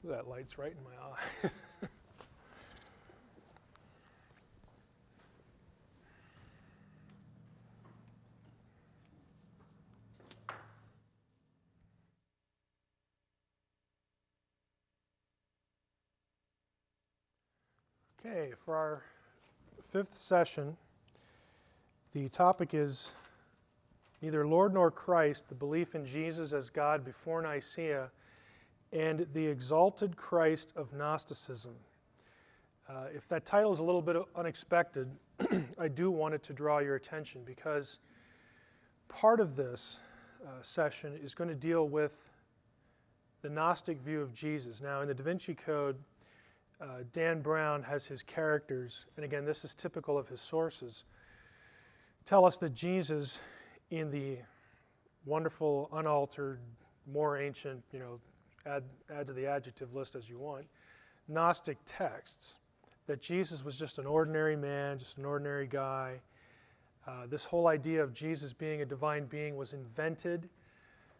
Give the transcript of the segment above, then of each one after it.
That light's right in my eyes. Okay, for our fifth session, the topic is neither Lord nor Christ, the belief in Jesus as God before Nicea, and the exalted Christ of Gnosticism. If that title is a little bit unexpected, I do want it to draw your attention because part of this session is going to deal with the Gnostic view of Jesus. Now, in the Da Vinci Code, Dan Brown has his characters, and again, this is typical of his sources, tell us that Jesus, in the wonderful, unaltered, more ancient, add to the adjective list as you want, Gnostic texts, that Jesus was just an ordinary man, just an ordinary guy. This whole idea of Jesus being a divine being was invented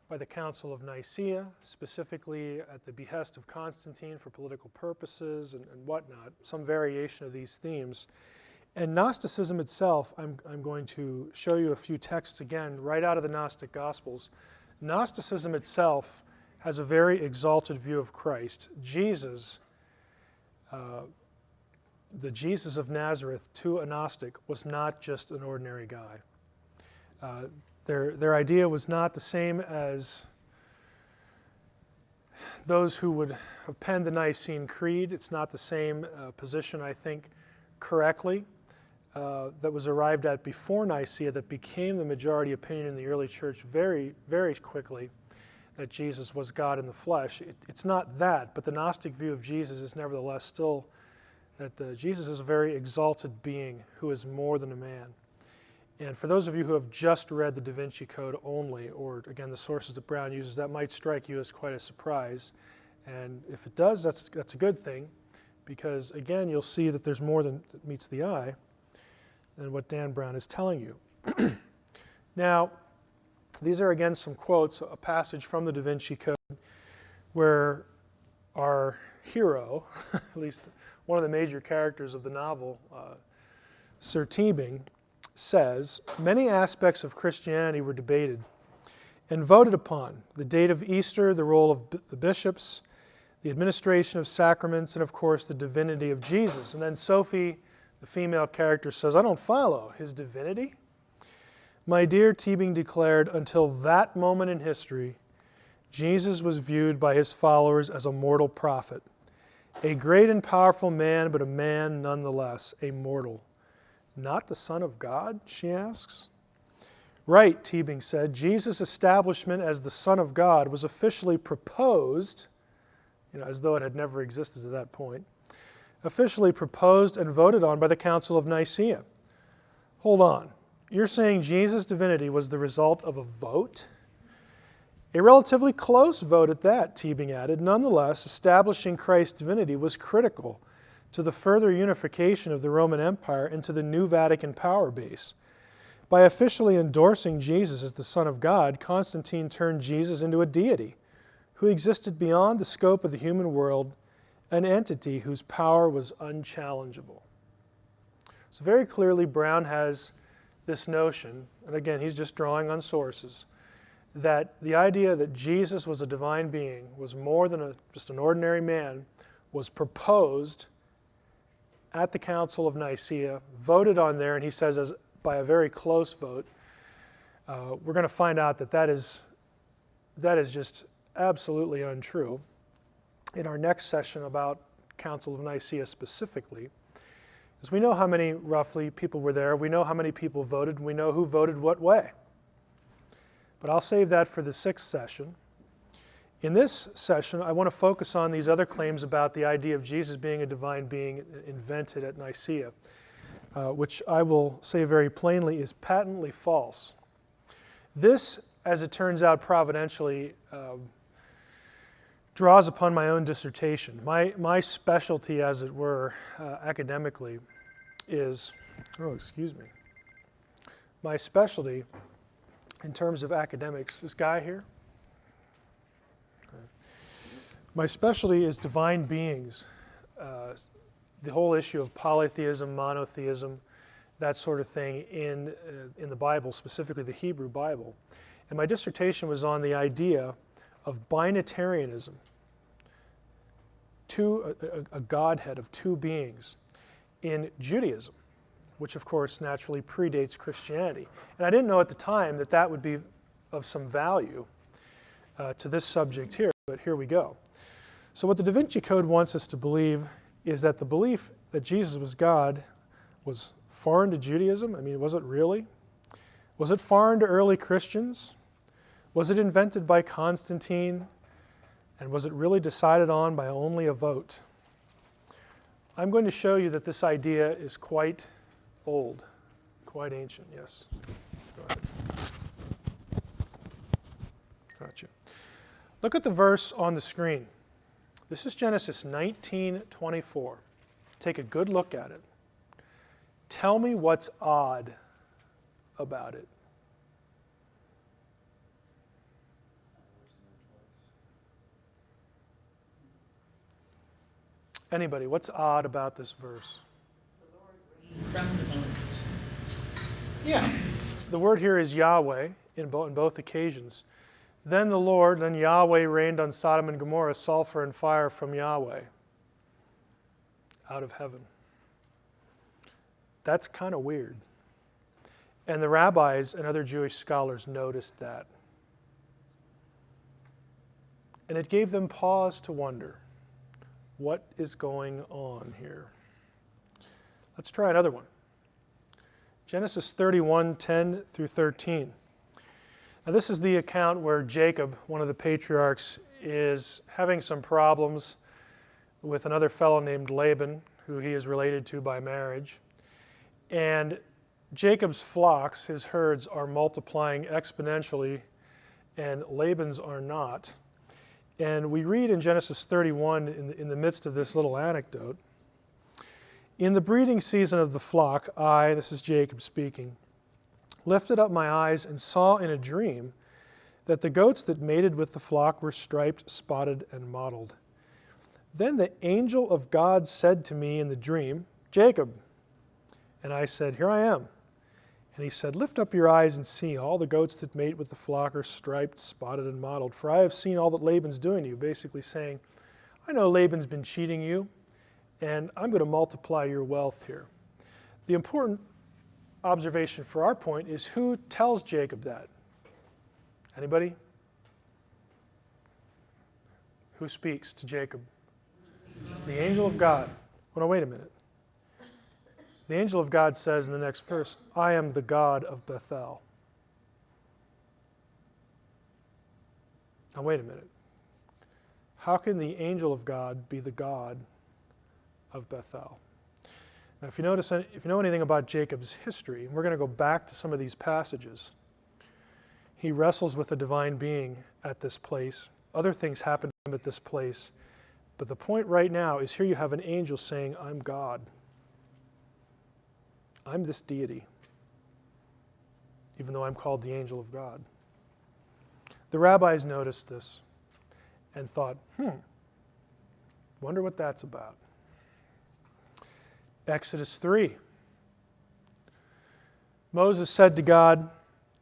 by the Council of Nicea, specifically at the behest of Constantine for political purposes and whatnot, some variation of these themes. And Gnosticism itself, I'm going to show you a few texts again, right out of the Gnostic Gospels. Gnosticism itself has a very exalted view of Christ. Jesus, the Jesus of Nazareth to a Gnostic, was not just an ordinary guy. Their idea was not the same as those who would have penned the Nicene Creed. It's not the same position, I think, correctly, that was arrived at before Nicea that became the majority opinion in the early church very, very quickly, that Jesus was God in the flesh. It's not that, but the Gnostic view of Jesus is nevertheless still that Jesus is a very exalted being who is more than a man. And for those of you who have just read the Da Vinci Code only, or again the sources that Brown uses, that might strike you as quite a surprise. And if it does, that's a good thing, because again you'll see that there's more than meets the eye than what Dan Brown is telling you. Now, these are again some quotes, a passage from the Da Vinci Code, where our hero, at least one of the major characters of the novel, Sir Teabing, says, many aspects of Christianity were debated and voted upon. The date of Easter, the role of the bishops, the administration of sacraments, and of course the divinity of Jesus. And then Sophie, the female character, says, I don't follow. His divinity? My dear, Teabing declared, until that moment in history, Jesus was viewed by his followers as a mortal prophet, a great and powerful man, but a man nonetheless, a mortal. Not the Son of God, she asks. Right, Teabing said. Jesus' establishment as the Son of God was officially proposed, as though it had never existed to that point, officially proposed and voted on by the Council of Nicea. Hold on. You're saying Jesus' divinity was the result of a vote? A relatively close vote at that, Teabing added. Nonetheless, establishing Christ's divinity was critical to the further unification of the Roman Empire into the new Vatican power base. By officially endorsing Jesus as the Son of God, Constantine turned Jesus into a deity who existed beyond the scope of the human world, an entity whose power was unchallengeable. So very clearly Brown has this notion, and again he's just drawing on sources, that the idea that Jesus was a divine being, was more than just an ordinary man, was proposed at the Council of Nicea, voted on there, and he says by a very close vote. We're going to find out that is just absolutely untrue in our next session about Council of Nicea specifically, because we know how many roughly people were there, we know how many people voted, and we know who voted what way. But I'll save that for the sixth session. In this session, I want to focus on these other claims about the idea of Jesus being a divine being invented at Nicea, which I will say very plainly is patently false. This, as it turns out providentially, draws upon my own dissertation. My specialty, as it were, academically, is, my specialty in terms of academics. This guy here. My specialty is divine beings, the whole issue of polytheism, monotheism, that sort of thing in the Bible, specifically the Hebrew Bible. And my dissertation was on the idea of binitarianism, a Godhead of two beings in Judaism, which of course naturally predates Christianity. And I didn't know at the time that that would be of some value to this subject here, but here we go. So what the Da Vinci Code wants us to believe is that the belief that Jesus was God was foreign to Judaism. I mean, was it really? Was it foreign to early Christians? Was it invented by Constantine? And was it really decided on by only a vote? I'm going to show you that this idea is quite old, quite ancient, yes. Go ahead. Gotcha. Look at the verse on the screen. This is Genesis 19:24. Take a good look at it. Tell me what's odd about it. Anybody, what's odd about this verse? Yeah. The word here is Yahweh in both occasions. Then the Lord, then Yahweh rained on Sodom and Gomorrah sulfur and fire from Yahweh out of heaven. That's kind of weird. And the rabbis and other Jewish scholars noticed that. And it gave them pause to wonder, what is going on here? Let's try another one. Genesis 31:10 through 13. Now this is the account where Jacob, one of the patriarchs, is having some problems with another fellow named Laban, who he is related to by marriage. And Jacob's flocks, his herds, are multiplying exponentially, and Laban's are not. And we read in Genesis 31, in the midst of this little anecdote, in the breeding season of the flock, I, this is Jacob speaking, lifted up my eyes and saw in a dream that the goats that mated with the flock were striped, spotted, and mottled. Then the angel of God said to me in the dream, Jacob. And I said, here I am. And he said, lift up your eyes and see, all the goats that mate with the flock are striped, spotted, and mottled. For I have seen all that Laban's doing to you, basically saying, I know Laban's been cheating you, and I'm going to multiply your wealth here. The important observation for our point is who tells Jacob that? Anybody? Who speaks to Jacob? The angel of God. Well, no, wait a minute. The angel of God says in the next verse, I am the God of Bethel. Now wait a minute. How can the angel of God be the God of Bethel? Now if you know anything about Jacob's history, we're going to go back to some of these passages. He wrestles with a divine being at this place. Other things happen to him at this place. But the point right now is here you have an angel saying, I'm God. I'm this deity, even though I'm called the angel of God. The rabbis noticed this and thought, wonder what that's about. Exodus 3. Moses said to God,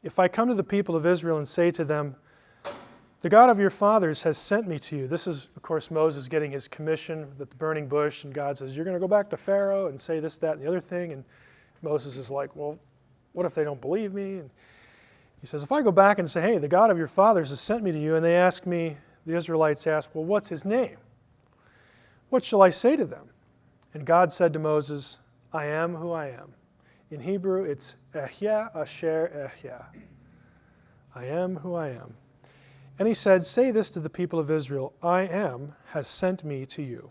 if I come to the people of Israel and say to them, the God of your fathers has sent me to you. This is, of course, Moses getting his commission at the burning bush, and God says, you're going to go back to Pharaoh and say this, that, and the other thing. And Moses is like, well, what if they don't believe me? And he says, if I go back and say, hey, the God of your fathers has sent me to you, and they ask me, the Israelites ask, well, what's his name? What shall I say to them? And God said to Moses, I am who I am. In Hebrew, it's Ehyeh Asher Ehyeh. I am who I am. And he said, say this to the people of Israel, I am has sent me to you.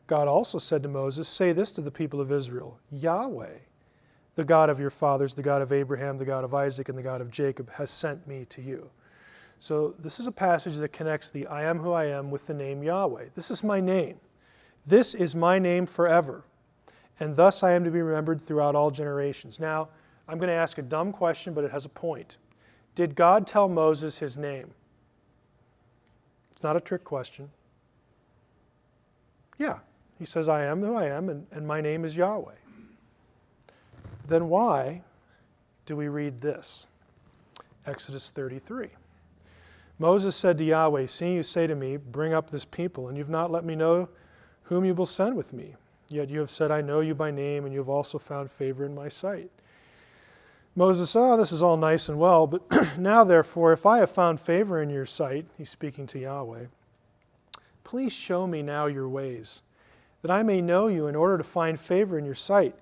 God also said to Moses, say this to the people of Israel, Yahweh, the God of your fathers, the God of Abraham, the God of Isaac, and the God of Jacob, has sent me to you. So this is a passage that connects the I am who I am with the name Yahweh. This is my name. This is my name forever. and thus I am to be remembered throughout all generations. Now, I'm going to ask a dumb question, but it has a point. Did God tell Moses his name? It's not a trick question. Yeah, he says, I am who I am, and my name is Yahweh. Then why do we read this? Exodus 33. Moses said to Yahweh, seeing you say to me, bring up this people, and you've not let me know whom you will send with me. Yet you have said, I know you by name, and you have also found favor in my sight. Moses, this is all nice and well, but now therefore, if I have found favor in your sight, he's speaking to Yahweh, please show me now your ways, that I may know you in order to find favor in your sight.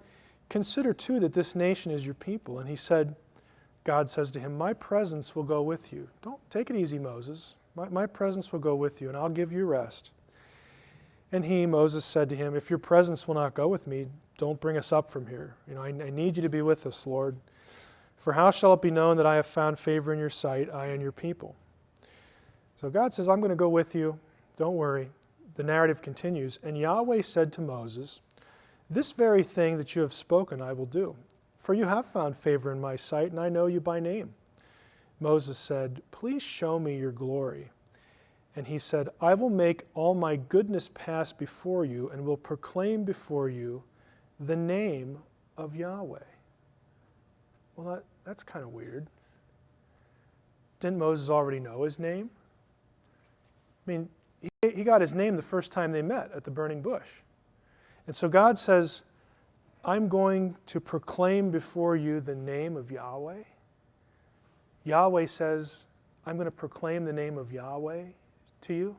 Consider too that this nation is your people. And he said, God says to him, my presence will go with you. Don't take it easy, Moses. My presence will go with you, and I'll give you rest. And Moses said to him, if your presence will not go with me, don't bring us up from here. I need you to be with us, Lord. For how shall it be known that I have found favor in your sight, I and your people? So God says, I'm going to go with you. Don't worry. The narrative continues. And Yahweh said to Moses, this very thing that you have spoken I will do. For you have found favor in my sight, and I know you by name. Moses said, please show me your glory. And he said, I will make all my goodness pass before you, and will proclaim before you the name of Yahweh. Well, that's kind of weird. Didn't Moses already know his name? I mean, he got his name the first time they met at the burning bush. And so God says, I'm going to proclaim before you the name of Yahweh. Yahweh says, I'm going to proclaim the name of Yahweh to you.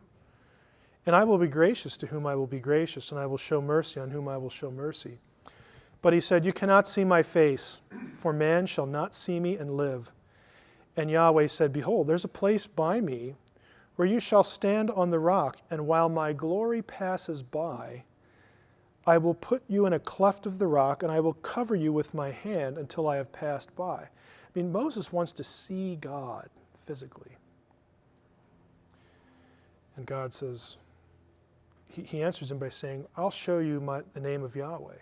And I will be gracious to whom I will be gracious, and I will show mercy on whom I will show mercy. But he said, you cannot see my face, for man shall not see me and live. And Yahweh said, behold, there's a place by me where you shall stand on the rock, and while my glory passes by, I will put you in a cleft of the rock, and I will cover you with my hand until I have passed by. I mean, Moses wants to see God physically. And God says, he answers him by saying, I'll show you the name of Yahweh.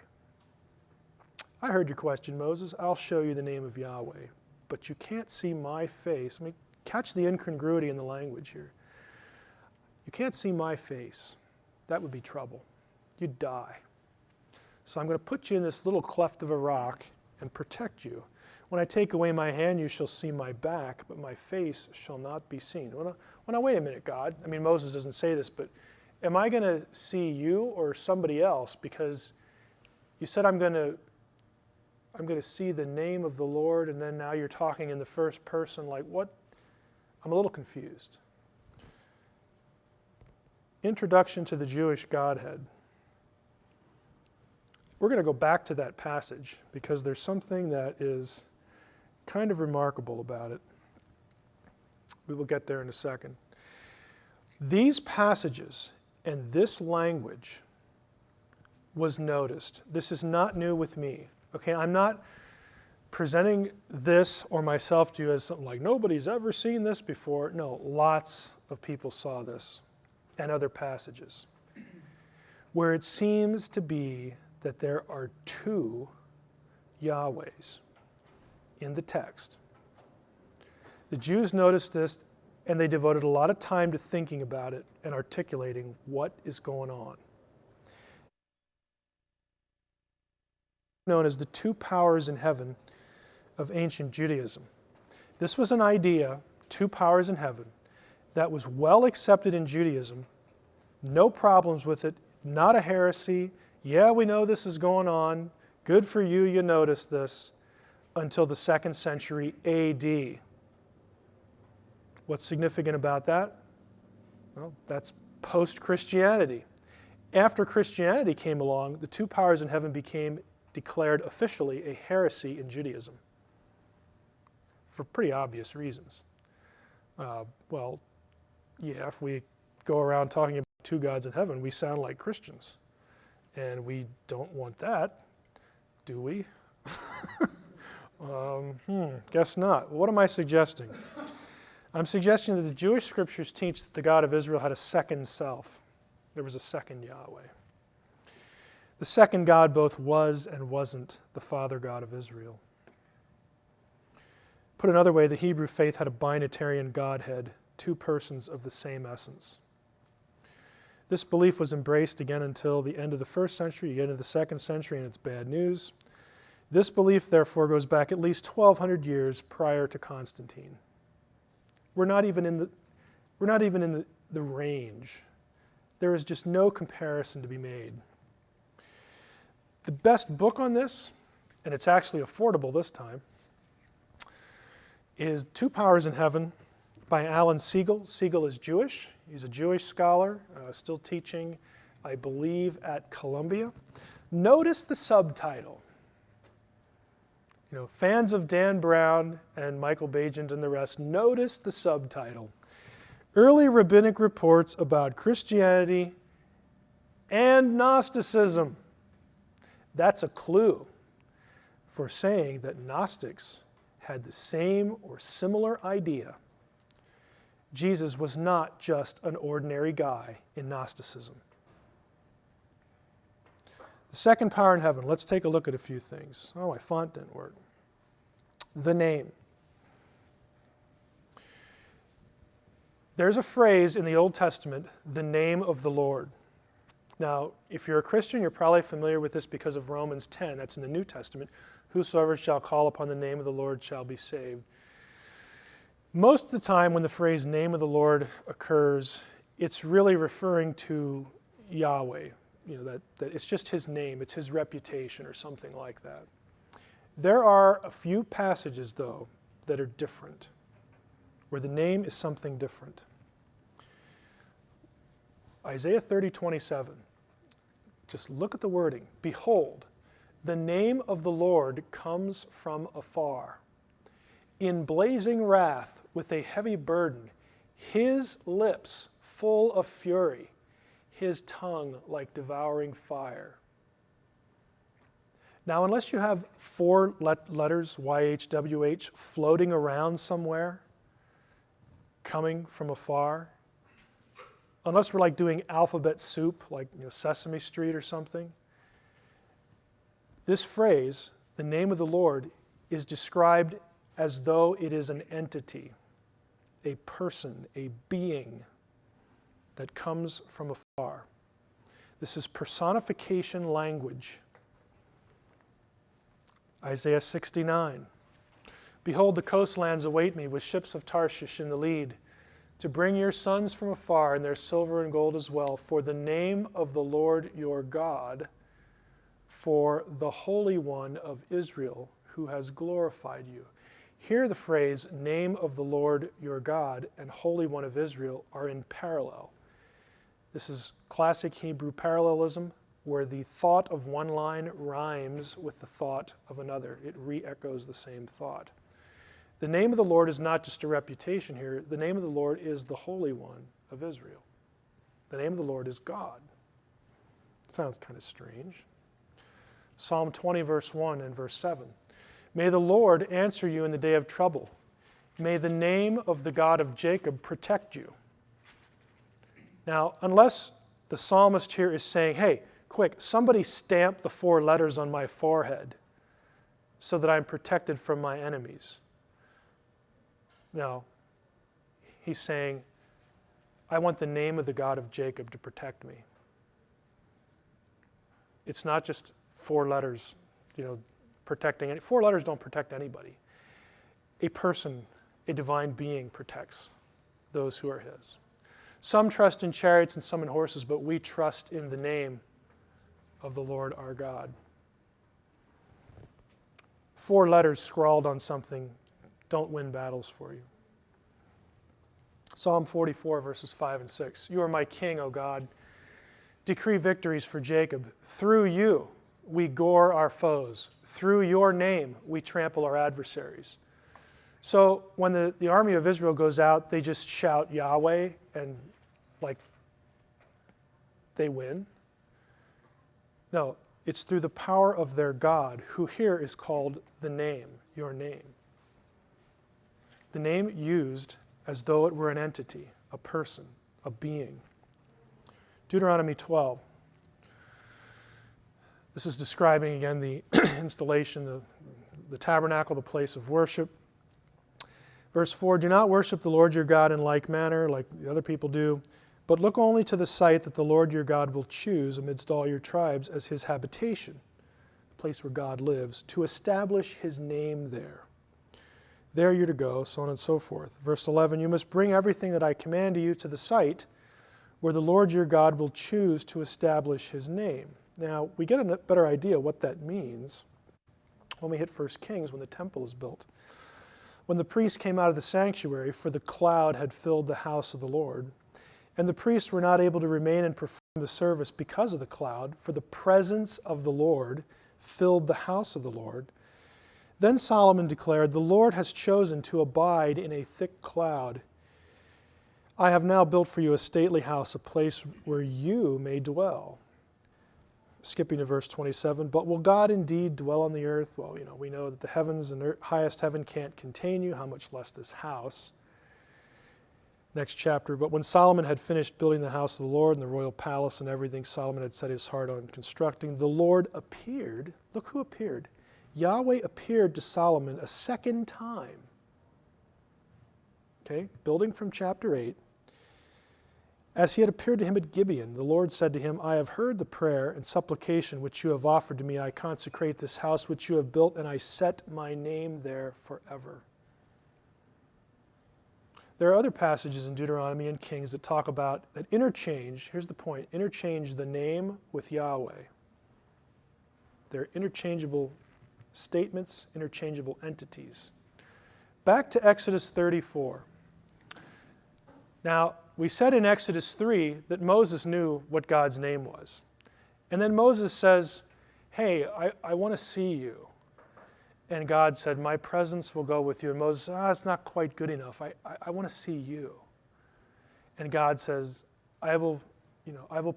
I heard your question, Moses. I'll show you the name of Yahweh. But you can't see my face. I mean, catch the incongruity in the language here. You can't see my face. That would be trouble. You'd die. So I'm going to put you in this little cleft of a rock and protect you. When I take away my hand, you shall see my back, but my face shall not be seen. Well, now wait a minute, God. I mean, Moses doesn't say this, but am I going to see you or somebody else? Because you said I'm going to see the name of the Lord, and then now you're talking in the first person. Like what? I'm a little confused. Introduction to the Jewish Godhead. We're going to go back to that passage because there's something that is kind of remarkable about it. We will get there in a second. These passages and this language was noticed. This is not new with me. Okay, I'm not presenting this or myself to you as something like nobody's ever seen this before. No, lots of people saw this and other passages where it seems to be that there are two Yahwehs in the text. The Jews noticed this, and they devoted a lot of time to thinking about it and articulating what is going on. Known as the two powers in heaven of ancient Judaism. This was an idea, two powers in heaven, that was well accepted in Judaism, no problems with it, not a heresy. Yeah, we know this is going on. Good for you, you noticed this, until the 2nd century AD. What's significant about that? Well, that's post-Christianity. After Christianity came along, the two powers in heaven became declared officially a heresy in Judaism for pretty obvious reasons. Well, yeah, if we go around talking about two gods in heaven, we sound like Christians. And we don't want that, do we? Guess not. What am I suggesting? I'm suggesting that the Jewish scriptures teach that the God of Israel had a second self. There was a second Yahweh. The second God both was and wasn't the Father God of Israel. Put another way, the Hebrew faith had a binitarian Godhead, two persons of the same essence. This belief was embraced again until the end of the first century. You get into the second century and it's bad news. This belief, therefore, goes back at least 1,200 years prior to Constantine. We're not even in the range. There is just no comparison to be made. The best book on this, and it's actually affordable this time, is Two Powers in Heaven by Alan Siegel. Siegel is Jewish. He's a Jewish scholar, still teaching, I believe, at Columbia. Notice the subtitle. You know, fans of Dan Brown and Michael Bajent and the rest, notice the subtitle. Early Rabbinic Reports about Christianity and Gnosticism. That's a clue for saying that Gnostics had the same or similar idea. Jesus was not just an ordinary guy in Gnosticism. The second power in heaven, let's take a look at a few things. Oh, my font didn't work. The name. There's a phrase in the Old Testament, the name of the Lord. Now, if you're a Christian, you're probably familiar with this because of Romans 10. That's in the New Testament. Whosoever shall call upon the name of the Lord shall be saved. Most of the time when the phrase name of the Lord occurs, it's really referring to Yahweh. You know, that it's just his name, it's his reputation or something like that. There are a few passages, though, that are different, where the name is something different. Isaiah 30:27. Just look at the wording. Behold, the name of the Lord comes from afar. In blazing wrath with a heavy burden, his lips full of fury, his tongue like devouring fire. Now, unless you have four letters, YHWH, floating around somewhere, coming from afar, unless we're like doing alphabet soup, like Sesame Street or something, this phrase, the name of the Lord, is described as though it is an entity, a person, a being that comes from afar. This is personification language. Isaiah 69. Behold, the coastlands await me with ships of Tarshish in the lead, to bring your sons from afar and their silver and gold as well, for the name of the Lord your God, for the Holy One of Israel, who has glorified you. Here the phrase, name of the Lord your God and Holy One of Israel, are in parallel. This is classic Hebrew parallelism, where the thought of one line rhymes with the thought of another. It re-echoes the same thought. The name of the Lord is not just a reputation here. The name of the Lord is the Holy One of Israel. The name of the Lord is God. Sounds kind of strange. Psalm 20, verse 1 and verse 7. May the Lord answer you in the day of trouble. May the name of the God of Jacob protect you. Now, unless the psalmist here is saying, hey, quick, somebody stamp the four letters on my forehead so that I'm protected from my enemies. No, he's saying, I want the name of the God of Jacob to protect me. It's not just four letters, protecting. Four letters don't protect anybody. A person, a divine being protects those who are his. Some trust in chariots and some in horses, but we trust in the name of the Lord our God. Four letters scrawled on something don't win battles for you. Psalm 44, verses 5 and 6. You are my king, O God. Decree victories for Jacob. Through you we gore our foes. Through your name we trample our adversaries. So when the army of Israel goes out, they just shout Yahweh and they win. No, it's through the power of their God, who here is called the name, your name. The name used as though it were an entity, a person, a being. Deuteronomy 12. This is describing, again, the installation of the tabernacle, the place of worship. Verse 4, do not worship the Lord your God in like manner, like the other people do, but look only to the site that the Lord your God will choose amidst all your tribes as his habitation, the place where God lives, to establish his name there. There you're to go, so on and so forth. Verse 11, you must bring everything that I command you to the site where the Lord your God will choose to establish his name. Now, we get a better idea what that means when we hit 1 Kings, when the temple is built. When the priests came out of the sanctuary, for the cloud had filled the house of the Lord, and the priests were not able to remain and perform the service because of the cloud, for the presence of the Lord filled the house of the Lord. Then Solomon declared, the Lord has chosen to abide in a thick cloud. I have now built for you a stately house, a place where you may dwell. Skipping to verse 27, but will God indeed dwell on the earth? Well, we know that the heavens and the highest heaven can't contain you, how much less this house. Next chapter, but when Solomon had finished building the house of the Lord and the royal palace and everything Solomon had set his heart on constructing, the Lord appeared. Look who appeared. Yahweh appeared to Solomon a second time. Okay, building from chapter 8. As he had appeared to him at Gibeon, the Lord said to him, I have heard the prayer and supplication which you have offered to me. I consecrate this house which you have built, and I set my name there forever. There are other passages in Deuteronomy and Kings that talk about that interchange, here's the point, interchange the name with Yahweh. They're interchangeable statements, interchangeable entities. Back to Exodus 34. Now, we said in Exodus 3 that Moses knew what God's name was. And then Moses says, hey, I want to see you. And God said, my presence will go with you. And Moses said, it's not quite good enough. I want to see you. And God says, I will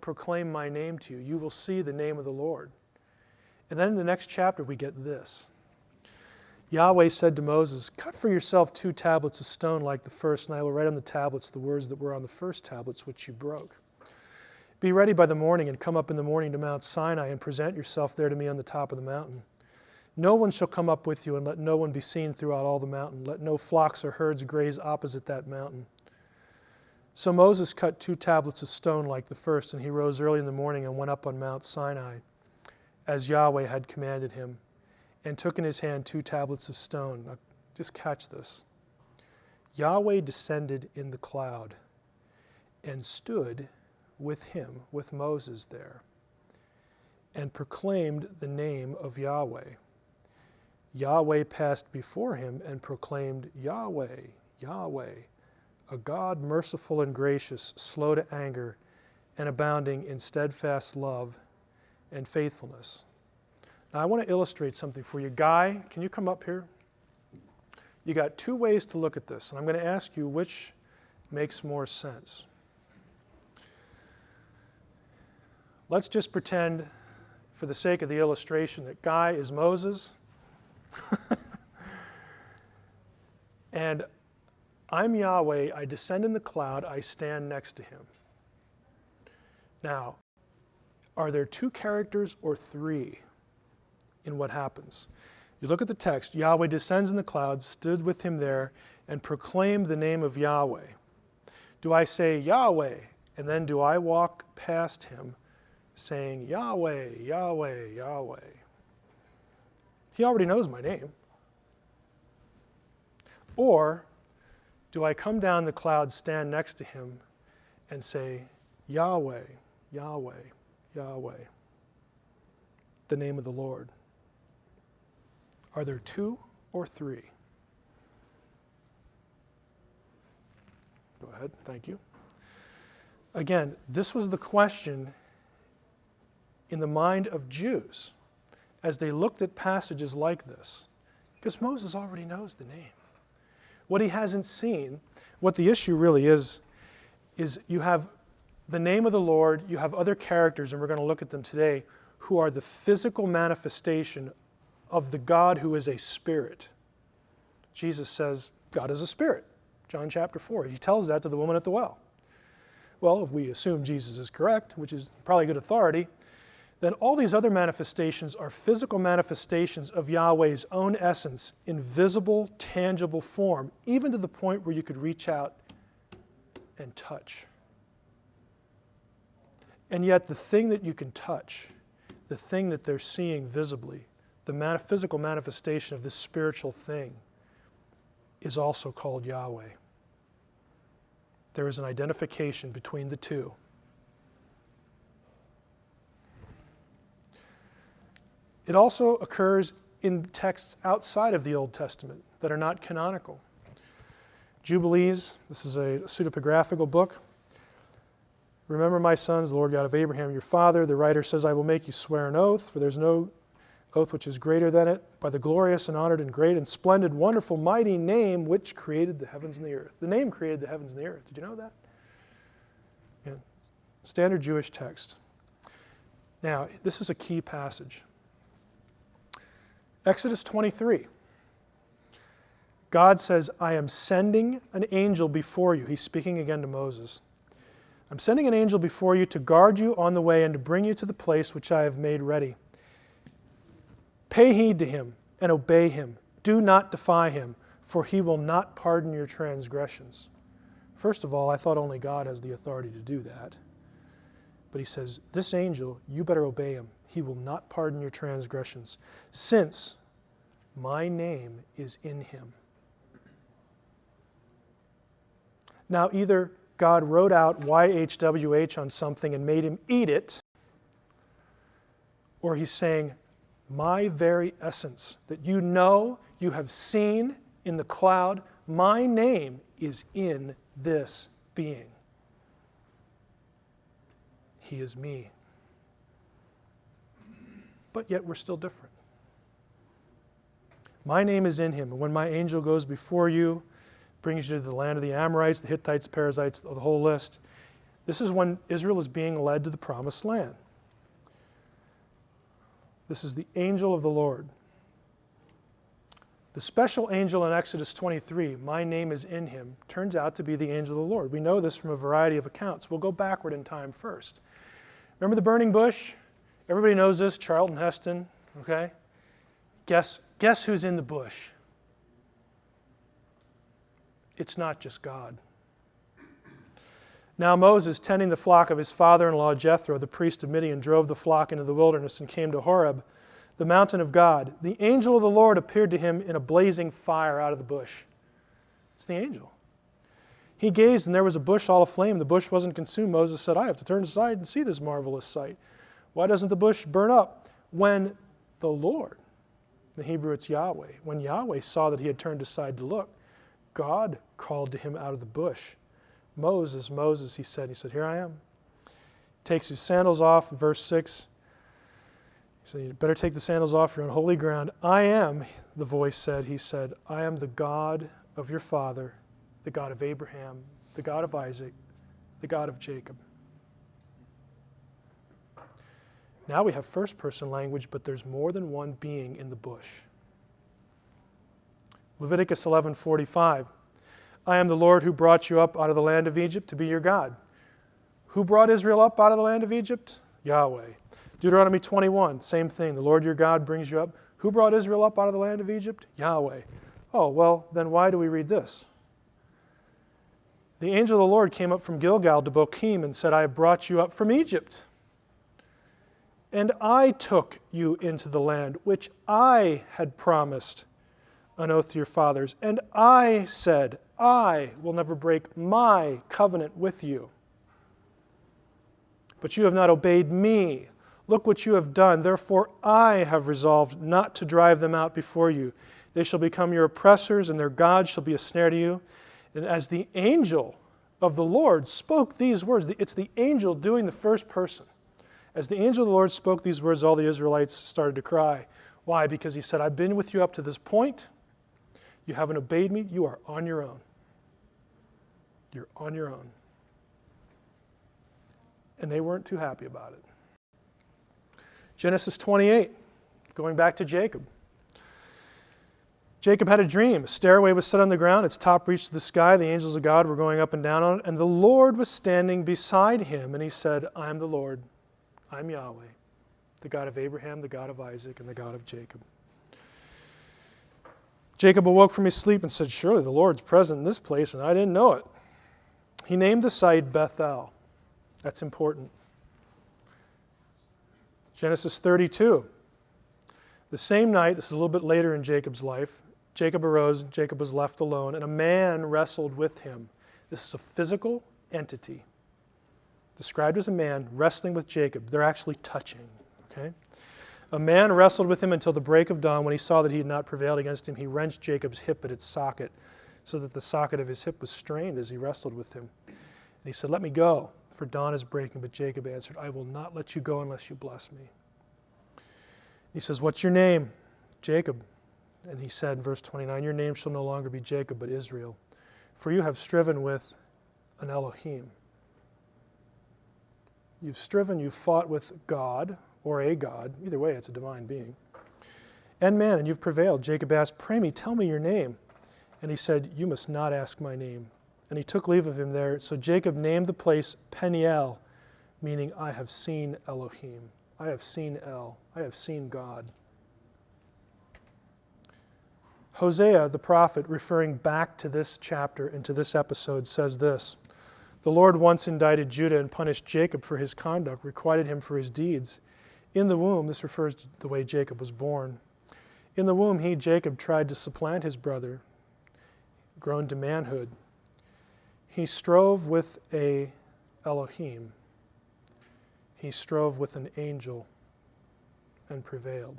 proclaim my name to you. You will see the name of the Lord. And then in the next chapter we get this. Yahweh said to Moses, cut for yourself 2 tablets of stone like the first, and I will write on the tablets the words that were on the first tablets which you broke. Be ready by the morning and come up in the morning to Mount Sinai and present yourself there to me on the top of the mountain. No one shall come up with you, and let no one be seen throughout all the mountain. Let no flocks or herds graze opposite that mountain. So Moses cut 2 tablets of stone like the first, and he rose early in the morning and went up on Mount Sinai, as Yahweh had commanded him, and took in his hand 2 tablets of stone. Now, just catch this. Yahweh descended in the cloud and stood with him, with Moses there, and proclaimed the name of Yahweh. Yahweh passed before him and proclaimed, Yahweh, Yahweh, a God merciful and gracious, slow to anger, and abounding in steadfast love and faithfulness. Now, I want to illustrate something for you. Guy, can you come up here? You got 2 ways to look at this, and I'm going to ask you which makes more sense. Let's just pretend, for the sake of the illustration, that Guy is Moses, and I'm Yahweh. I descend in the cloud. I stand next to him. Now, are there 2 characters or 3 in what happens? You look at the text. Yahweh descends in the clouds, stood with him there, and proclaimed the name of Yahweh. Do I say Yahweh, and then do I walk past him saying Yahweh, Yahweh, Yahweh? He already knows my name. Or do I come down the cloud, stand next to him, and say Yahweh, Yahweh, Yahweh, the name of the Lord? Are there 2 or 3? Go ahead, thank you. Again, this was the question in the mind of Jews as they looked at passages like this, because Moses already knows the name. What he hasn't seen, what the issue really is you have the name of the Lord, you have other characters, and we're going to look at them today, who are the physical manifestation of the God who is a spirit. Jesus says God is a spirit, John chapter 4. He tells that to the woman at the well. Well, if we assume Jesus is correct, which is probably good authority, then all these other manifestations are physical manifestations of Yahweh's own essence in visible, tangible form, even to the point where you could reach out and touch. And yet the thing that you can touch, the thing that they're seeing visibly, the physical manifestation of this spiritual thing, is also called Yahweh. There is an identification between the two. It also occurs in texts outside of the Old Testament that are not canonical. Jubilees, this is a pseudepigraphical book. Remember, my sons, the Lord God of Abraham, your father. The writer says, I will make you swear an oath, for there's no oath which is greater than it, by the glorious and honored and great and splendid, wonderful, mighty name which created the heavens and the earth. The name created the heavens and the earth. Did you know that? Yeah. Standard Jewish text. Now, this is a key passage. Exodus 23. God says, I am sending an angel before you. He's speaking again to Moses. I'm sending an angel before you to guard you on the way and to bring you to the place which I have made ready. Pay heed to him and obey him. Do not defy him, for he will not pardon your transgressions. First of all, I thought only God has the authority to do that. But he says, this angel, you better obey him. He will not pardon your transgressions, since my name is in him. Now, either God wrote out YHWH on something and made him eat it, or he's saying, my very essence that you know, you have seen in the cloud, my name is in this being. He is me. But yet we're still different. My name is in him, and when my angel goes before you, brings you to the land of the Amorites, the Hittites, the Perizzites, the whole list. This is when Israel is being led to the promised land. This is the angel of the Lord. The special angel in Exodus 23, my name is in him, turns out to be the angel of the Lord. We know this from a variety of accounts. We'll go backward in time first. Remember the burning bush? Everybody knows this, Charlton Heston, okay? Guess who's in the bush? It's not just God. Now Moses, tending the flock of his father-in-law Jethro, the priest of Midian, drove the flock into the wilderness and came to Horeb, the mountain of God. The angel of the Lord appeared to him in a blazing fire out of the bush. It's the angel. He gazed, and there was a bush all aflame. The bush wasn't consumed. Moses said, I have to turn aside and see this marvelous sight. Why doesn't the bush burn up? When the Lord, in the Hebrew it's Yahweh, when Yahweh saw that he had turned aside to look, God called to him out of the bush. Moses, Moses, he said, here I am. Takes his sandals off, verse 6. He said, you better take the sandals off, you're on holy ground. I am, the voice said, he said, I am the God of your father, the God of Abraham, the God of Isaac, the God of Jacob. Now we have first person language, but there's more than one being in the bush. Leviticus 11:45. I am the Lord who brought you up out of the land of Egypt to be your God. Who brought Israel up out of the land of Egypt? Yahweh. Deuteronomy 21, same thing. The Lord your God brings you up. Who brought Israel up out of the land of Egypt? Yahweh. Oh, well, then why do we read this? The angel of the Lord came up from Gilgal to Bochim and said, I have brought you up from Egypt. And I took you into the land which I had promised an oath to your fathers. And I said, I will never break my covenant with you. But you have not obeyed me. Look what you have done. Therefore I have resolved not to drive them out before you. They shall become your oppressors, and their God shall be a snare to you. And as the angel of the Lord spoke these words, it's the angel doing the first person. As the angel of the Lord spoke these words, all the Israelites started to cry. Why? Because he said, I've been with you up to this point. You haven't obeyed me. You are on your own. You're on your own. And they weren't too happy about it. Genesis 28, going back to Jacob. Jacob had a dream. A stairway was set on the ground. Its top reached to the sky. The angels of God were going up and down on it. And the Lord was standing beside him. And he said, I am the Lord. I'm Yahweh, the God of Abraham, the God of Isaac, and the God of Jacob. Jacob awoke from his sleep and said, surely the Lord's present in this place, and I didn't know it. He named the site Bethel. That's important. Genesis 32. The same night, this is a little bit later in Jacob's life, Jacob arose, Jacob was left alone, and a man wrestled with him. This is a physical entity, described as a man wrestling with Jacob. They're actually touching, okay? A man wrestled with him until the break of dawn. When he saw that he had not prevailed against him, he wrenched Jacob's hip at its socket, so that the socket of his hip was strained as he wrestled with him. And he said, let me go, for dawn is breaking. But Jacob answered, I will not let you go unless you bless me. He says, what's your name? Jacob. And he said in verse 29, your name shall no longer be Jacob, but Israel, for you have striven with an Elohim. You've striven, you've fought with God, or a God. Either way, it's a divine being. And man, and you've prevailed. Jacob asked, pray me, tell me your name. And he said, you must not ask my name. And he took leave of him there. So Jacob named the place Peniel, meaning I have seen Elohim. I have seen El. I have seen God. Hosea, the prophet, referring back to this chapter and to this episode, says this. The Lord once indicted Judah and punished Jacob for his conduct, requited him for his deeds. In the womb, this refers to the way Jacob was born. In the womb, he, Jacob, tried to supplant his brother, grown to manhood. He strove with a Elohim. He strove with an angel and prevailed.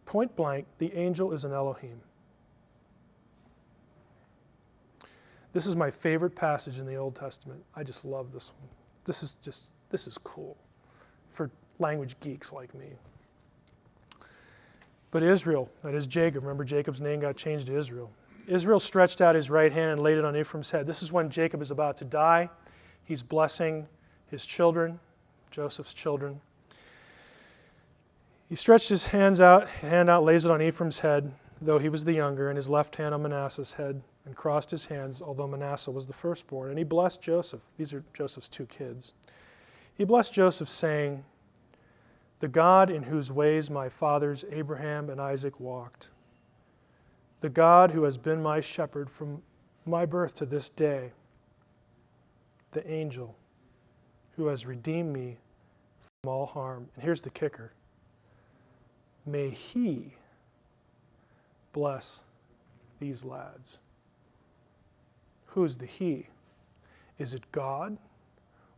Point blank, the angel is an Elohim. This is my favorite passage in the Old Testament. I just love this one. This is cool for language geeks like me. But Israel, that is Jacob, remember Jacob's name got changed to Israel. Israel stretched out his right hand and laid it on Ephraim's head. This is when Jacob is about to die. He's blessing his children, Joseph's children. He stretched his hand out, lays it on Ephraim's head, though he was the younger, and his left hand on Manasseh's head, and crossed his hands, although Manasseh was the firstborn. And he blessed Joseph. These are Joseph's two kids. He blessed Joseph, saying, the God in whose ways my fathers Abraham and Isaac walked, the God who has been my shepherd from my birth to this day, the angel who has redeemed me from all harm. And here's the kicker. May he bless these lads. Who's the he? Is it God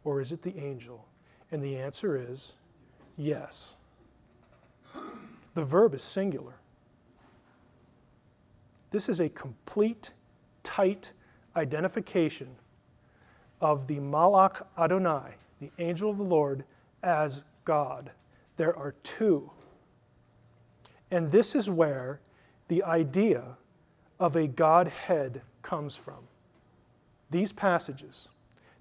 or is it the angel? And the answer is yes. The verb is singular. This is a complete, tight identification of the Malach Adonai, the angel of the Lord, as God. There are two. And this is where the idea of a Godhead comes from. These passages.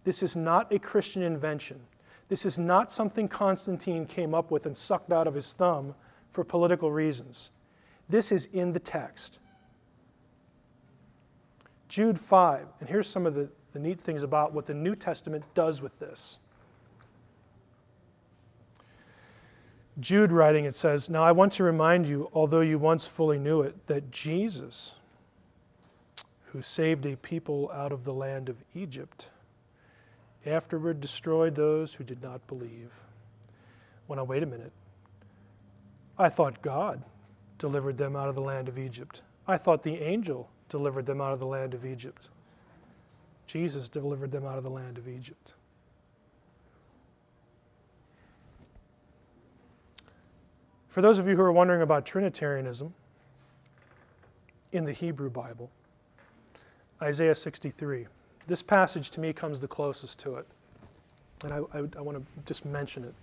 This is not a Christian invention. This is not something Constantine came up with and sucked out of his thumb for political reasons. This is in the text. Jude 5, and here's some of the neat things about what the New Testament does with this. Jude writing, it says, now I want to remind you, although you once fully knew it, that Jesus, who saved a people out of the land of Egypt, afterward destroyed those who did not believe. Well, now wait a minute. I thought God delivered them out of the land of Egypt. I thought the angel delivered them out of the land of Egypt. Jesus delivered them out of the land of Egypt. For those of you who are wondering about Trinitarianism, in the Hebrew Bible, Isaiah 63. This passage to me comes the closest to it. And I want to just mention it.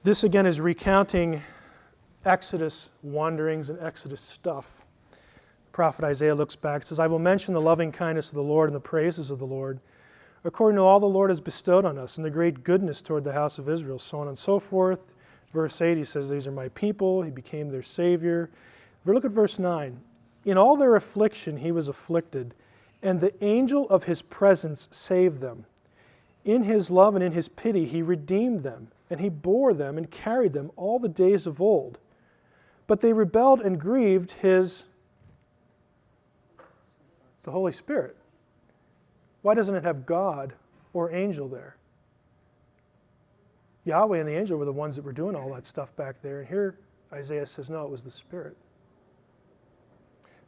This again is recounting Exodus wanderings and Exodus stuff. The prophet Isaiah looks back and says, I will mention the loving kindness of the Lord and the praises of the Lord, according to all the Lord has bestowed on us, and the great goodness toward the house of Israel, so on and so forth. Verse 8, he says, these are my people. He became their Savior. Look at verse 9. In all their affliction he was afflicted, and the angel of his presence saved them. In his love and in his pity he redeemed them and he bore them and carried them all the days of old. But they rebelled and grieved the Holy Spirit. Why doesn't it have God or angel there? Yahweh and the angel were the ones that were doing all that stuff back there, and here Isaiah says, no, it was the Spirit.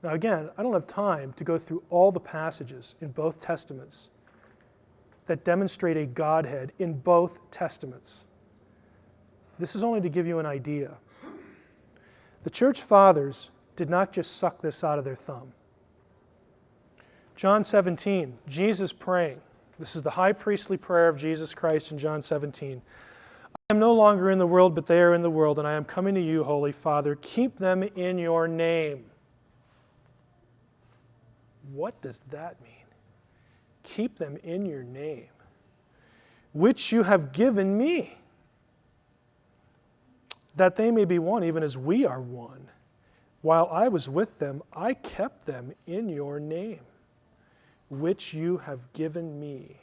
Now again, I don't have time to go through all the passages in both Testaments that demonstrate a Godhead in both Testaments. This is only to give you an idea. The church fathers did not just suck this out of their thumb. John 17, Jesus praying. This is the high priestly prayer of Jesus Christ in John 17. I am no longer in the world, but they are in the world, and I am coming to you, Holy Father. Keep them in your name. What does that mean? Keep them in your name, which you have given me, that they may be one, even as we are one. While I was with them, I kept them in your name, which you have given me.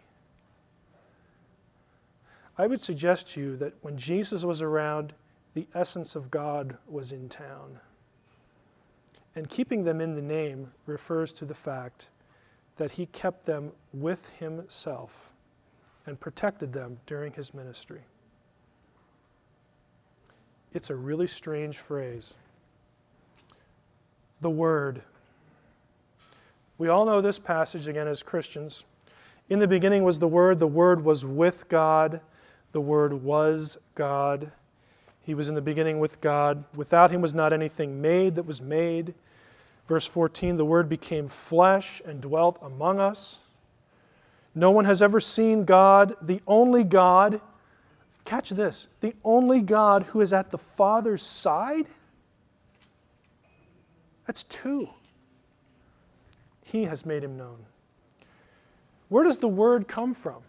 I would suggest to you that when Jesus was around, the essence of God was in town. And keeping them in the name refers to the fact that he kept them with himself and protected them during his ministry. It's a really strange phrase. The Word. We all know this passage again as Christians. In the beginning was the Word was with God, the Word was God. He was in the beginning with God. Without him was not anything made that was made. Verse 14, the Word became flesh and dwelt among us. No one has ever seen God, the only God. Catch this, the only God who is at the Father's side? That's two. He has made him known. Where does the Word come from?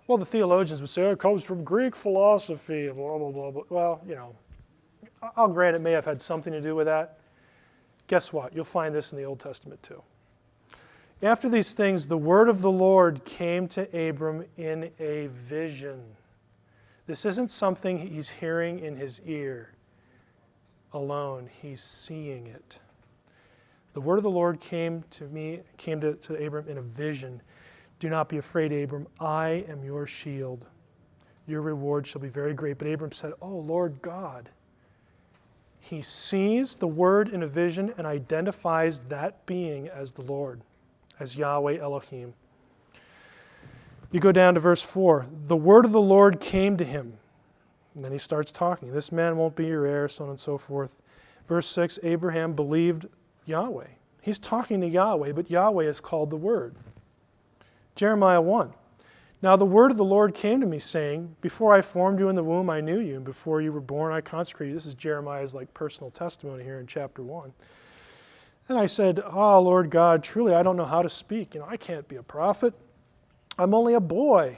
Well, the theologians would say, it comes from Greek philosophy, blah, blah, blah, blah. Well, I'll grant it may have had something to do with that. Guess what? You'll find this in the Old Testament too. After these things, the word of the Lord came to Abram in a vision. This isn't something he's hearing in his ear alone. He's seeing it. The word of the Lord came to Abram in a vision. Do not be afraid, Abram. I am your shield. Your reward shall be very great. But Abram said, Oh, Lord God. He sees the word in a vision and identifies that being as the Lord, as Yahweh Elohim. You go down to verse 4. The word of the Lord came to him. And then he starts talking. This man won't be your heir, so on and so forth. Verse 6, Abraham believed Yahweh. He's talking to Yahweh, but Yahweh is called the Word. Jeremiah 1. Now the word of the Lord came to me, saying, Before I formed you in the womb, I knew you, and before you were born, I consecrated you. This is Jeremiah's personal testimony here in chapter 1. And I said, Oh, Lord God, truly I don't know how to speak. I can't be a prophet. I'm only a boy.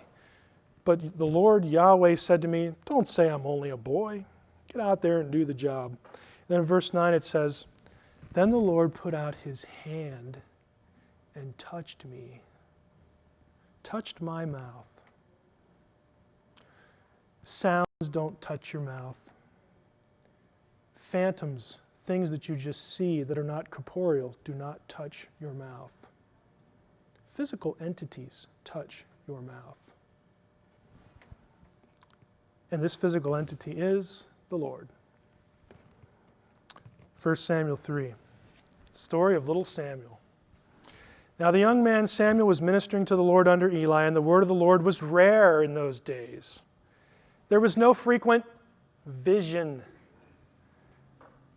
But the Lord Yahweh said to me, Don't say I'm only a boy. Get out there and do the job. And then in verse 9 it says, Then the Lord put out his hand and touched me. Touched my mouth. Sounds don't touch your mouth. Phantoms, things that you just see that are not corporeal, do not touch your mouth. Physical entities touch your mouth. And this physical entity is the Lord. 1 Samuel 3. Story of little Samuel. Now the young man Samuel was ministering to the Lord under Eli, and the word of the Lord was rare in those days. There was no frequent vision.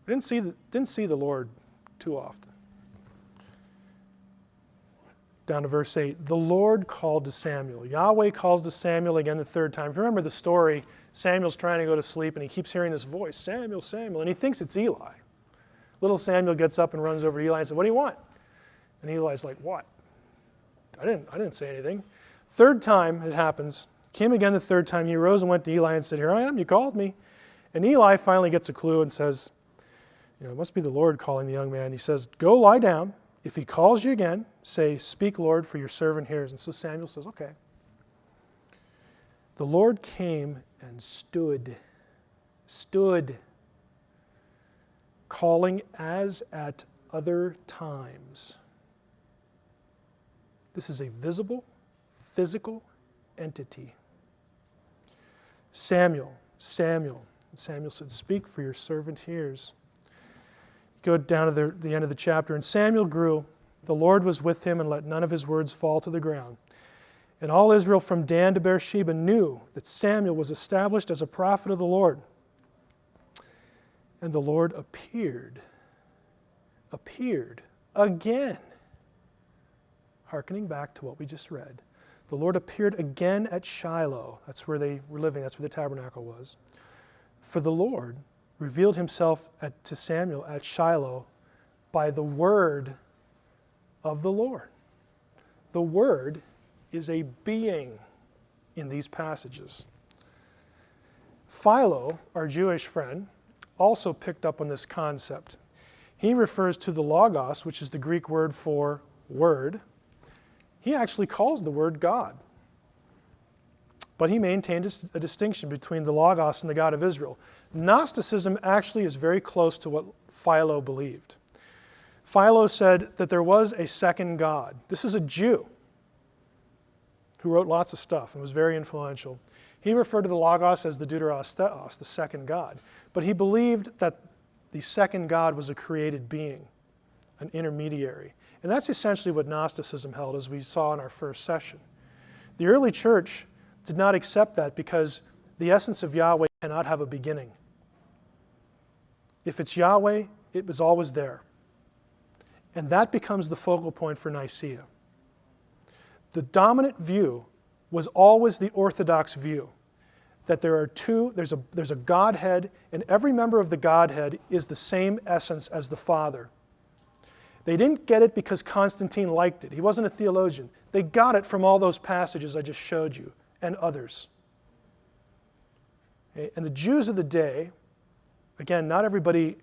Didn't see the Lord too often. Down to verse 8. The Lord called to Samuel. Yahweh calls to Samuel again the third time. If you remember the story, Samuel's trying to go to sleep, and he keeps hearing this voice, Samuel, Samuel, and he thinks it's Eli. Little Samuel gets up and runs over to Eli and says, What do you want? And Eli's like, What? I didn't say anything. Third time it happens. Came again the third time. He arose and went to Eli and said, Here I am, you called me. And Eli finally gets a clue and says, It must be the Lord calling the young man. He says, Go lie down. If he calls you again, say, Speak, Lord, for your servant hears. And so Samuel says, Okay. The Lord came and stood, calling as at other times. This is a visible, physical entity. Samuel. And Samuel said, "Speak, for your servant hears." Go down to the end of the chapter. And Samuel grew. The Lord was with him and let none of his words fall to the ground. And all Israel from Dan to Beersheba knew that Samuel was established as a prophet of the Lord. And the Lord appeared again. Hearkening back to what we just read. The Lord appeared again at Shiloh. That's where they were living. That's where the tabernacle was. For the Lord revealed himself to Samuel at Shiloh by the word of the Lord. The word is a being in these passages. Philo, our Jewish friend, also picked up on this concept. He refers to the logos, which is the Greek word for word. He actually calls the word God. But he maintained a distinction between the logos and the God of Israel. Gnosticism actually is very close to what Philo believed. Philo said that there was a second God. This is a Jew who wrote lots of stuff and was very influential. He referred to the logos as the deuteros theos, the second God. But he believed that the second God was a created being, an intermediary. And that's essentially what Gnosticism held, as we saw in our first session. The early church did not accept that because the essence of Yahweh cannot have a beginning. If it's Yahweh, it was always there. And that becomes the focal point for Nicea. The dominant view was always the Orthodox view, that there's a Godhead, and every member of the Godhead is the same essence as the Father. They didn't get it because Constantine liked it. He wasn't a theologian. They got it from all those passages I just showed you and others. And the Jews of the day, again, not everybody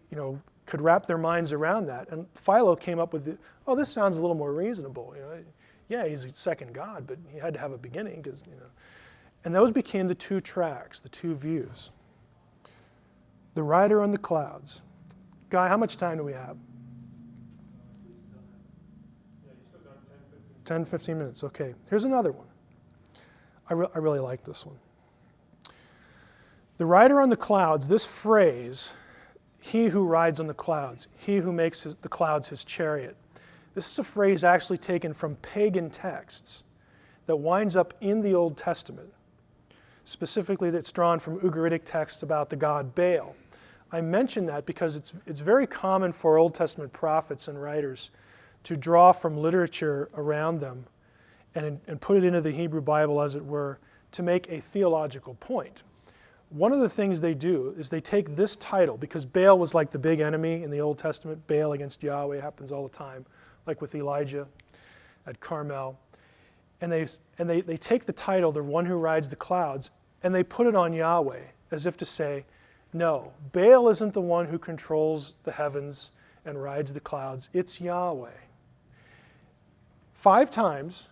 could wrap their minds around that. And Philo came up with, this sounds a little more reasonable. Yeah, he's a second God, but he had to have a beginning because. And those became the two tracks, the two views. The rider on the clouds. Guy, how much time do we have? 10, 15 minutes. Okay. Here's another one. I really like this one. The rider on the clouds, this phrase, he who rides on the clouds, he who makes the clouds his chariot. This is a phrase actually taken from pagan texts that winds up in the Old Testament. Specifically, that's drawn from Ugaritic texts about the god Baal. I mention that because it's very common for Old Testament prophets and writers to draw from literature around them and put it into the Hebrew Bible, as it were, to make a theological point. One of the things they do is they take this title, because Baal was like the big enemy in the Old Testament. Baal against Yahweh happens all the time, like with Elijah at Carmel. And they take the title, the one who rides the clouds, and they put it on Yahweh, as if to say, no, Baal isn't the one who controls the heavens and rides the clouds. It's Yahweh. 5 times,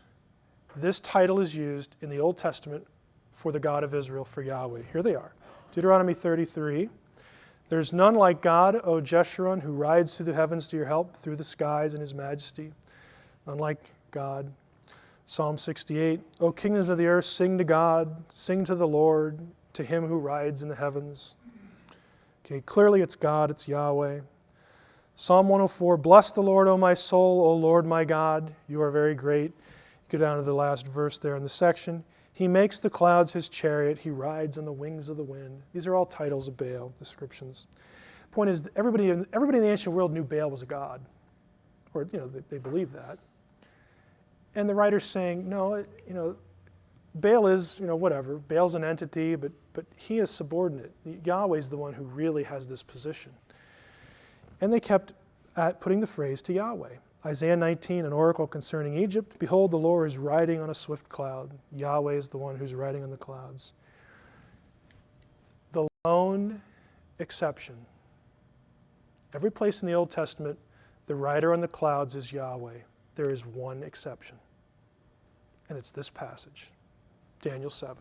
this title is used in the Old Testament for the God of Israel, for Yahweh. Here they are. Deuteronomy 33. There's none like God, O Jeshurun, who rides through the heavens to your help, through the skies in his majesty. None like God. Psalm 68. O kingdoms of the earth, sing to God, sing to the Lord, to him who rides in the heavens. Okay, clearly it's God, it's Yahweh. Psalm 104. Bless the Lord, O my soul, O Lord my God, you are very great. Go down to the last verse there in the section. He makes the clouds his chariot. He rides on the wings of the wind. These are all titles of Baal, descriptions. The point is, everybody in the ancient world knew Baal was a god, or they believed that. And the writer's saying, no, Baal is, whatever. Baal's an entity, but he is subordinate. Yahweh's the one who really has this position. And they kept at putting the phrase to Yahweh. Isaiah 19, an oracle concerning Egypt. Behold, the Lord is riding on a swift cloud. Yahweh is the one who's riding on the clouds. The lone exception. Every place in the Old Testament, the rider on the clouds is Yahweh. There is one exception. And it's this passage, Daniel 7.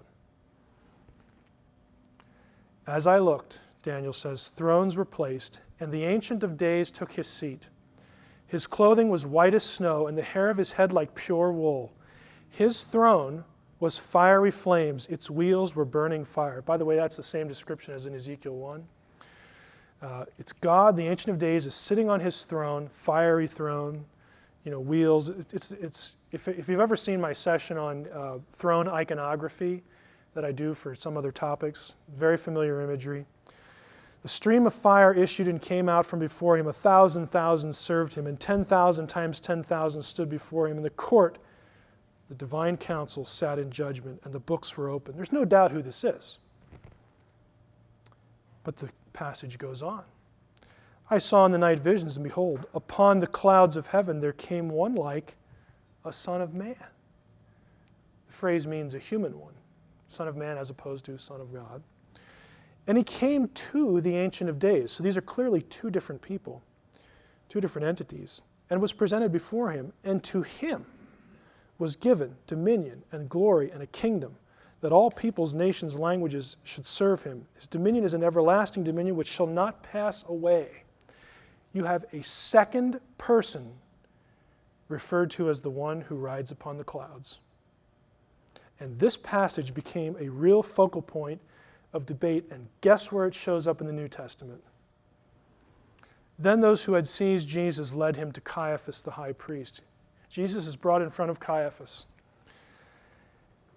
As I looked, Daniel says, thrones were placed, and the Ancient of Days took his seat. His clothing was white as snow, and the hair of his head like pure wool. His throne was fiery flames. Its wheels were burning fire. By the way, that's the same description as in Ezekiel 1. It's God, the Ancient of Days, is sitting on his throne, fiery throne, wheels. If you've ever seen my session on throne iconography that I do for some other topics, very familiar imagery. The stream of fire issued and came out from before him. 1,000 served him, and 10,000 times 10,000 stood before him. In the court, the divine council sat in judgment, and the books were open. There's no doubt who this is. But the passage goes on. I saw in the night visions, and behold, upon the clouds of heaven there came one like a son of man. The phrase means a human one. Son of man as opposed to son of God. And he came to the Ancient of Days. So these are clearly two different people, two different entities, and was presented before him. And to him was given dominion and glory and a kingdom, that all peoples, nations, languages should serve him. His dominion is an everlasting dominion which shall not pass away. You have a second person referred to as the one who rides upon the clouds. And this passage became a real focal point of debate, and guess where it shows up in the New Testament? Then those who had seized Jesus led him to Caiaphas the high priest. Jesus is brought in front of Caiaphas.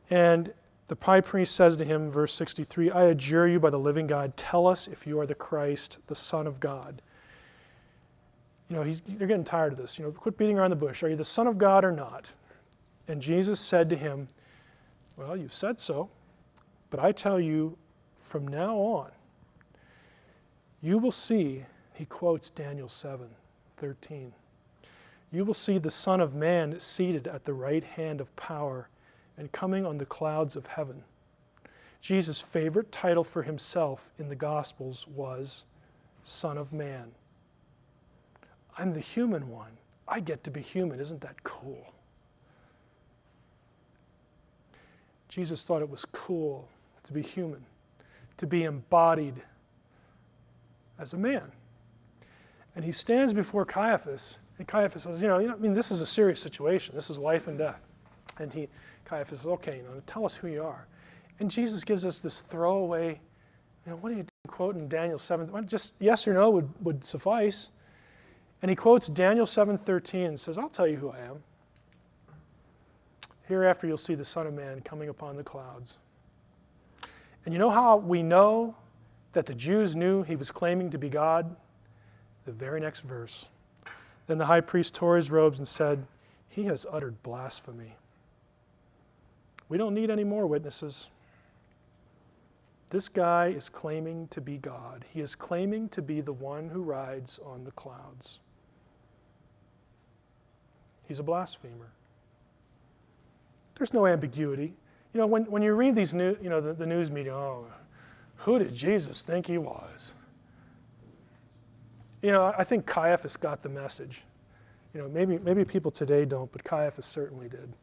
And the high priest says to him, verse 63, I adjure you by the living God, tell us if you are the Christ, the Son of God. They're getting tired of this. Quit beating around the bush. Are you the Son of God or not? And Jesus said to him, well, you've said so, but I tell you, from now on, you will see, he quotes Daniel 7:13, you will see the Son of Man seated at the right hand of power and coming on the clouds of heaven. Jesus' favorite title for himself in the Gospels was Son of Man. I'm the human one. I get to be human. Isn't that cool? Jesus thought it was cool to be human, to be embodied as a man. And he stands before Caiaphas, and Caiaphas says, this is a serious situation. This is life and death. And Caiaphas says, okay, tell us who you are. And Jesus gives us this throwaway, what are you quoting Daniel 7? Just yes or no would suffice. And he quotes Daniel 7:13 and says, I'll tell you who I am. Hereafter you'll see the Son of Man coming upon the clouds. And you know how we know that the Jews knew he was claiming to be God? The very next verse. Then the high priest tore his robes and said, he has uttered blasphemy. We don't need any more witnesses. This guy is claiming to be God. He is claiming to be the one who rides on the clouds. He's a blasphemer. There's no ambiguity. When you read these the news media, who did Jesus think he was? I think Caiaphas got the message. Maybe people today don't, but Caiaphas certainly did.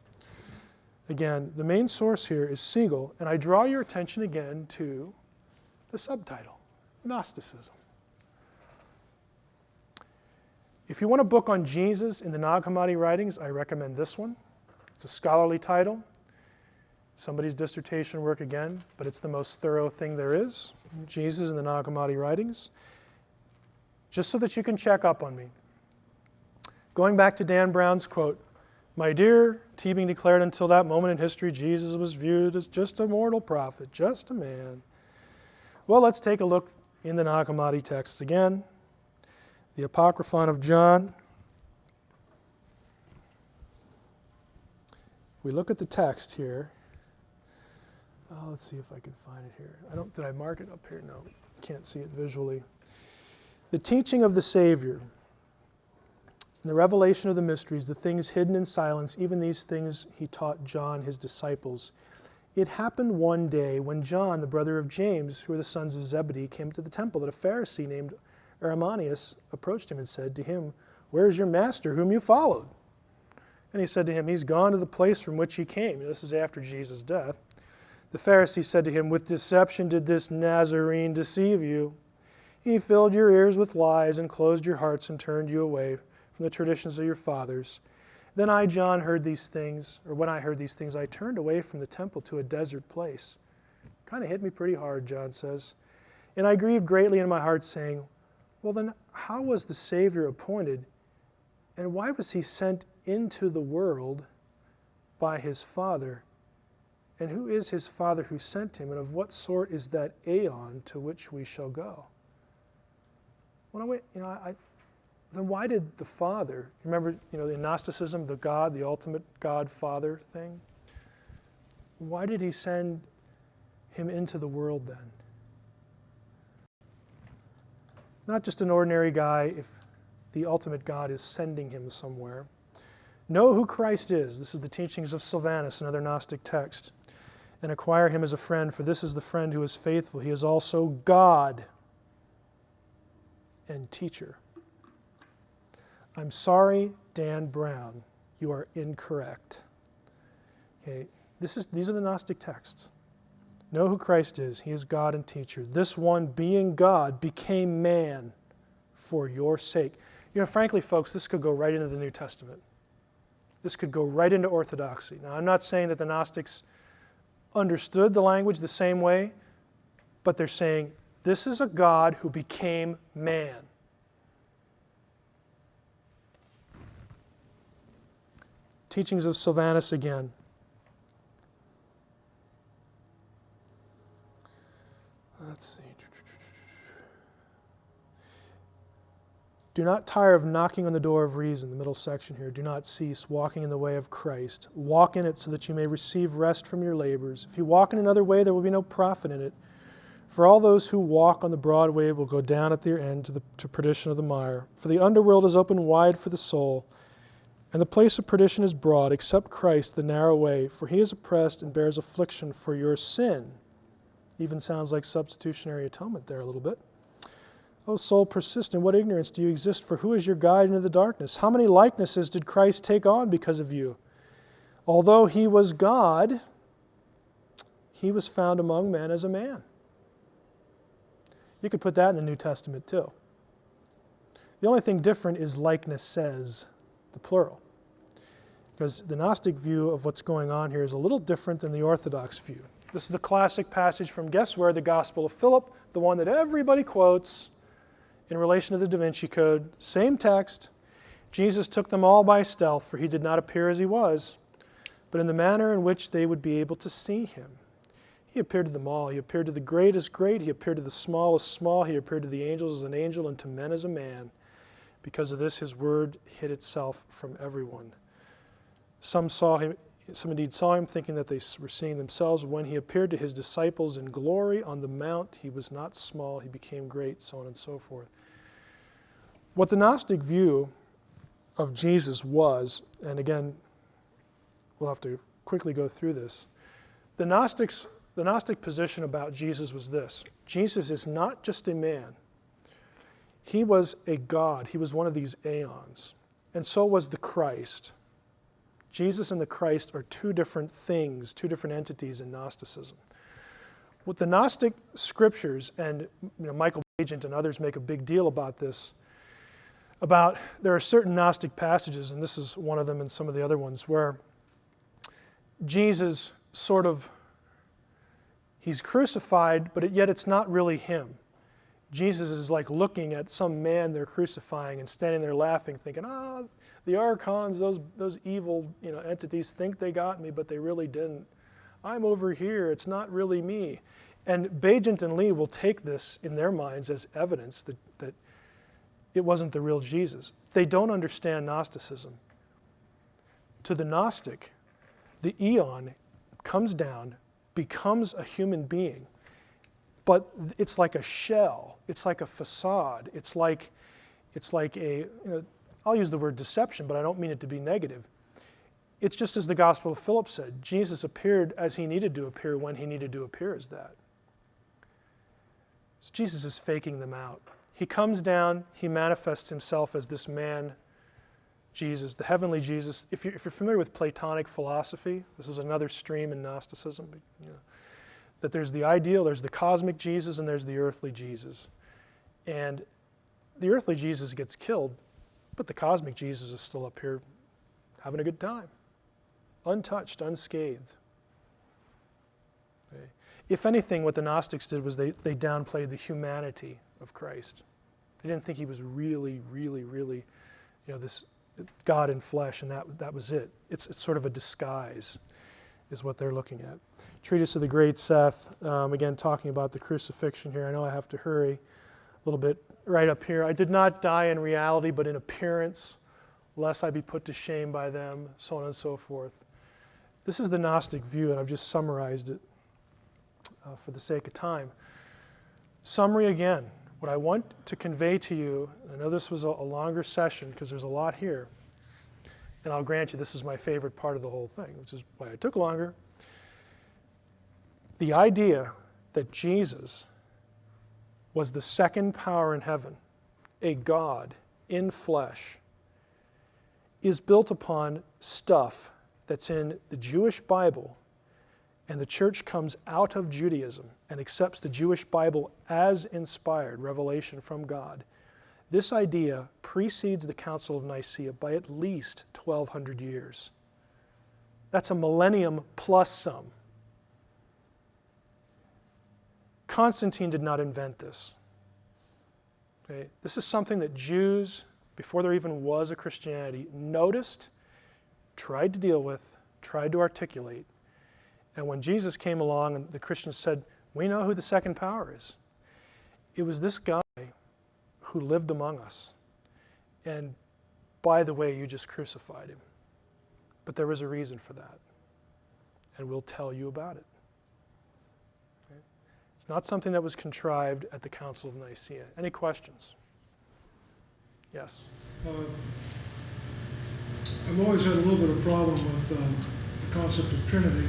Again, the main source here is Siegel, and I draw your attention again to the subtitle, Gnosticism. If you want a book on Jesus in the Nag Hammadi writings, I recommend this one. It's a scholarly title, somebody's dissertation work again, but it's the most thorough thing there is, Jesus in the Nag Hammadi writings, just so that you can check up on me. Going back to Dan Brown's quote, my dear, Teabing declared until that moment in history, Jesus was viewed as just a mortal prophet, just a man. Well, let's take a look in the Nag Hammadi texts again. The Apocryphon of John. We look at the text here. Let's see if I can find it here. Did I mark it up here? No, can't see it visually. The teaching of the Savior, the revelation of the mysteries, the things hidden in silence, even these things he taught John, his disciples. It happened one day when John, the brother of James, who were the sons of Zebedee, came to the temple, that a Pharisee named Aramanius approached him and said to him, where is your master whom you followed? And he said to him, he's gone to the place from which he came. This is after Jesus' death. The Pharisee said to him, "With deception did this Nazarene deceive you. He filled your ears with lies and closed your hearts and turned you away from the traditions of your fathers. Then I, John, heard these things, or when I heard these things, I turned away from the temple to a desert place." Kind of hit me pretty hard, John says. "And I grieved greatly in my heart, saying, well then, how was the Savior appointed, and why was he sent into the world by his Father? And who is his Father who sent him, and of what sort is that aeon to which we shall go?" Then why did the Father, remember, in Gnosticism, the God, the ultimate God-Father thing? Why did he send him into the world then? Not just an ordinary guy if the ultimate God is sending him somewhere. Know who Christ is. This is the teachings of Sylvanus, another Gnostic text. And acquire him as a friend, for this is the friend who is faithful. He is also God and teacher. I'm sorry, Dan Brown, you are incorrect. Okay, these are the Gnostic texts. Know who Christ is. He is God and teacher. This one, being God, became man for your sake. Frankly, folks, this could go right into the New Testament. This could go right into orthodoxy. Now, I'm not saying that the Gnostics understood the language the same way, but they're saying this is a God who became man. Teachings of Sylvanus again. Let's see. Do not tire of knocking on the door of reason, the middle section here. Do not cease walking in the way of Christ. Walk in it so that you may receive rest from your labors. If you walk in another way, there will be no profit in it. For all those who walk on the broad way will go down at their end to perdition of the mire. For the underworld is open wide for the soul, and the place of perdition is broad, except Christ, the narrow way. For he is oppressed and bears affliction for your sin. Even sounds like substitutionary atonement there a little bit. O soul, persist in what ignorance do you exist? For who is your guide into the darkness? How many likenesses did Christ take on because of you? Although he was God, he was found among men as a man. You could put that in the New Testament too. The only thing different is likenesses, the plural. Because the Gnostic view of what's going on here is a little different than the Orthodox view. This is the classic passage from guess where? The Gospel of Philip, the one that everybody quotes in relation to the Da Vinci Code. Same text. Jesus took them all by stealth, for he did not appear as he was, but in the manner in which they would be able to see him. He appeared to them all. He appeared to the great as great. He appeared to the small as small. He appeared to the angels as an angel and to men as a man. Because of this, his word hid itself from everyone. Some indeed saw him, thinking that they were seeing themselves. When he appeared to his disciples in glory on the mount, he was not small, he became great, so on and so forth. What the Gnostic view of Jesus was, and again, we'll have to quickly go through this. The Gnostic position about Jesus was this: Jesus is not just a man. He was a God. He was one of these aeons. And so was the Christ. Jesus and the Christ are two different things, two different entities in Gnosticism. What the Gnostic scriptures, and Michael Bagent and others make a big deal about this, there are certain Gnostic passages, and this is one of them and some of the other ones, where Jesus he's crucified, but yet it's not really him. Jesus is like looking at some man they're crucifying and standing there laughing, thinking, the archons, those evil entities think they got me, but they really didn't. I'm over here. It's not really me. And Bagent and Lee will take this in their minds as evidence that it wasn't the real Jesus. They don't understand Gnosticism. To the Gnostic, the eon comes down, becomes a human being, but it's like a shell. It's like a facade. It's like I'll use the word deception, but I don't mean it to be negative. It's just as the Gospel of Philip said, Jesus appeared as he needed to appear when he needed to appear as that. So Jesus is faking them out. He comes down, he manifests himself as this man, Jesus, the heavenly Jesus. If you're familiar with Platonic philosophy, this is another stream in Gnosticism. that there's the ideal, there's the cosmic Jesus, and there's the earthly Jesus. And the earthly Jesus gets killed, but the cosmic Jesus is still up here having a good time, untouched, unscathed. Okay. If anything, what the Gnostics did was they downplayed the humanity of Christ. They didn't think he was really, this God in flesh, and that was it. It's sort of a disguise, is what they're looking at. Treatise of the Great Seth, again talking about the crucifixion here. I know I have to hurry a little bit. Right up here, I did not die in reality, but in appearance, lest I be put to shame by them, so on and so forth. This is the Gnostic view, and I've just summarized it for the sake of time. Summary again. What I want to convey to you, I know this was a longer session because there's a lot here, and I'll grant you this is my favorite part of the whole thing, which is why it took longer. The idea that Jesus was the second power in heaven, a God in flesh, is built upon stuff that's in the Jewish Bible, and the church comes out of Judaism and accepts the Jewish Bible as inspired revelation from God. This idea precedes the Council of Nicea by at least 1,200 years. That's a millennium plus some. Constantine did not invent this. Okay? This is something that Jews, before there even was a Christianity, noticed, tried to deal with, tried to articulate. And when Jesus came along and the Christians said, we know who the second power is. It was this guy who lived among us. And by the way, you just crucified him. But there was a reason for that. And we'll tell you about it. Okay? It's not something that was contrived at the Council of Nicea. Any questions? Yes? I've always had a little bit of problem with the concept of Trinity,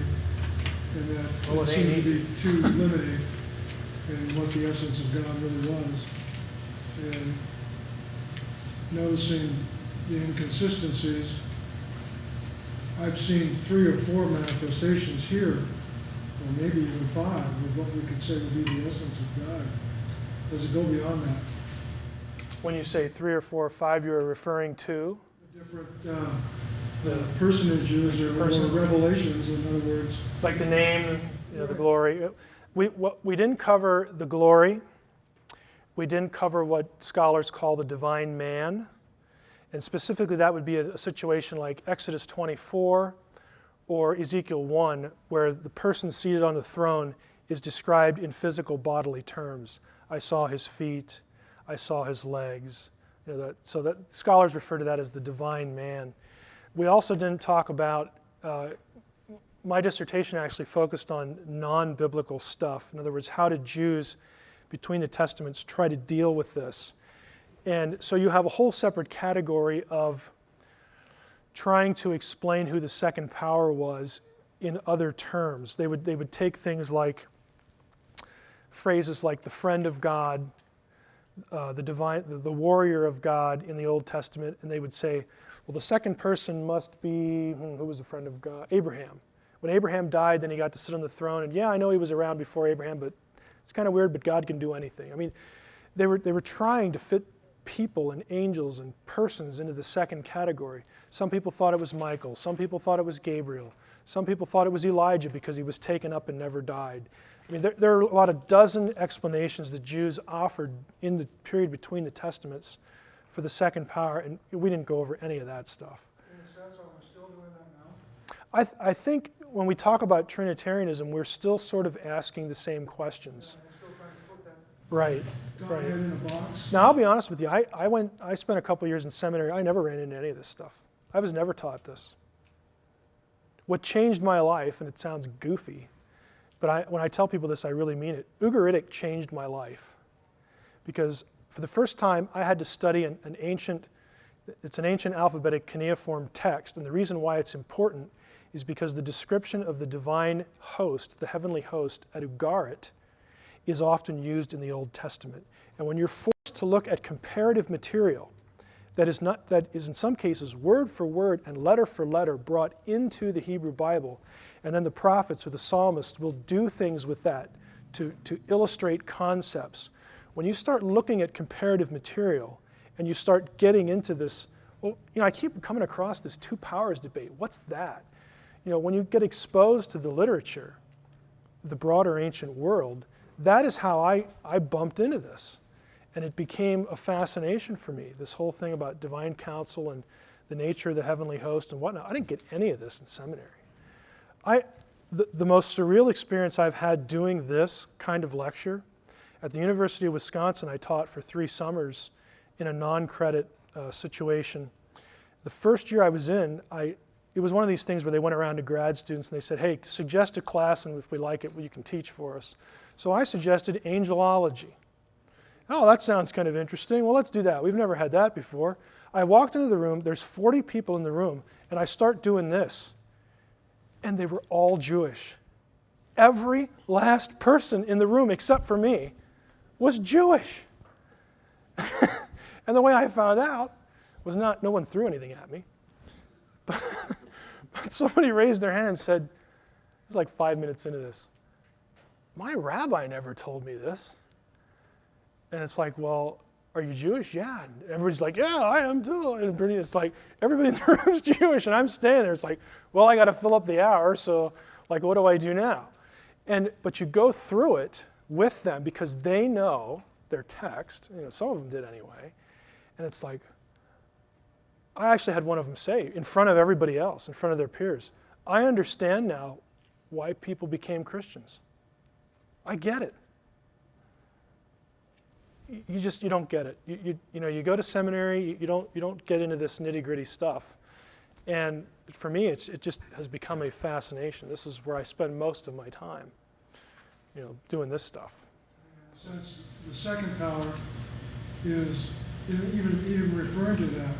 and that it seemed to be too limiting in what the essence of God really was. And noticing the inconsistencies, I've seen 3 or 4 manifestations here, or maybe even 5, of what we could say would be the essence of God. Does it go beyond that? When you say 3 or 4 or 5, you are referring to? The different personages or revelations, in other words. Like the name, the glory. We didn't cover the glory. We didn't cover what scholars call the divine man. And specifically, that would be a situation like Exodus 24 or Ezekiel 1, where the person seated on the throne is described in physical bodily terms. I saw his feet. I saw his legs. So that scholars refer to that as the divine man. We also didn't talk about, my dissertation actually focused on non-biblical stuff. In other words, how did Jews between the Testaments try to deal with this? And so you have a whole separate category of trying to explain who the second power was in other terms. They would take things like phrases like the friend of God, the warrior of God in the Old Testament, and they would say, well, the second person must be, who was the friend of God? Abraham. When Abraham died, then he got to sit on the throne, and yeah, I know he was around before Abraham, but it's kind of weird, but God can do anything. I mean, they were trying to fit people and angels and persons into the second category. Some people thought it was Michael. Some people thought it was Gabriel. Some people thought it was Elijah because he was taken up and never died. I mean, there are about a dozen explanations that Jews offered in the period between the Testaments for the second power, and we didn't go over any of that stuff. In a sense, are we still doing that now? I think when we talk about Trinitarianism, we're still sort of asking the same questions. Yeah, we're still trying to put that Right. Godhead in a box. Now, I'll be honest with you. I spent a couple years in seminary. I never ran into any of this stuff. I was never taught this. What changed my life, and it sounds goofy, but when I tell people this, I really mean it. Ugaritic changed my life, because for the first time, I had to study an ancient alphabetic cuneiform text, and the reason why it's important is because the description of the divine host, the heavenly host at Ugarit, is often used in the Old Testament. And when you're forced to look at comparative material that is in some cases word for word and letter for letter brought into the Hebrew Bible, and then the prophets or the psalmists will do things with that to illustrate concepts. When you start looking at comparative material and you start getting into this, well, I keep coming across this two powers debate. What's that? When you get exposed to the literature, the broader ancient world, that is how I bumped into this. And it became a fascination for me, this whole thing about divine counsel and the nature of the heavenly host and whatnot. I didn't get any of this in seminary. The most surreal experience I've had doing this kind of lecture, at the University of Wisconsin, I taught for 3 summers in a non-credit situation. The first year I was in, it was one of these things where they went around to grad students and they said, hey, suggest a class, and if we like it, well, you can teach for us. So I suggested angelology. Oh, that sounds kind of interesting. Well, let's do that. We've never had that before. I walked into the room, there's 40 people in the room, and I start doing this. And they were all Jewish. Every last person in the room, except for me, was Jewish. And the way I found out was no one threw anything at me. But somebody raised their hand and said, it was like 5 minutes into this, my rabbi never told me this. And it's like, well, are you Jewish? Yeah. And everybody's like, yeah, I am too. And it's like, everybody in the room's Jewish, and I'm standing there. It's like, well, I got to fill up the hour, so like, what do I do now? But you go through it with them because they know their text. Some of them did anyway. And it's like, I actually had one of them say, in front of everybody else, in front of their peers, I understand now why people became Christians. I get it. You don't get it. You go to seminary, you don't get into this nitty-gritty stuff. And for me, it just has become a fascination. This is where I spend most of my time, doing this stuff. Since the second power is even referring to that,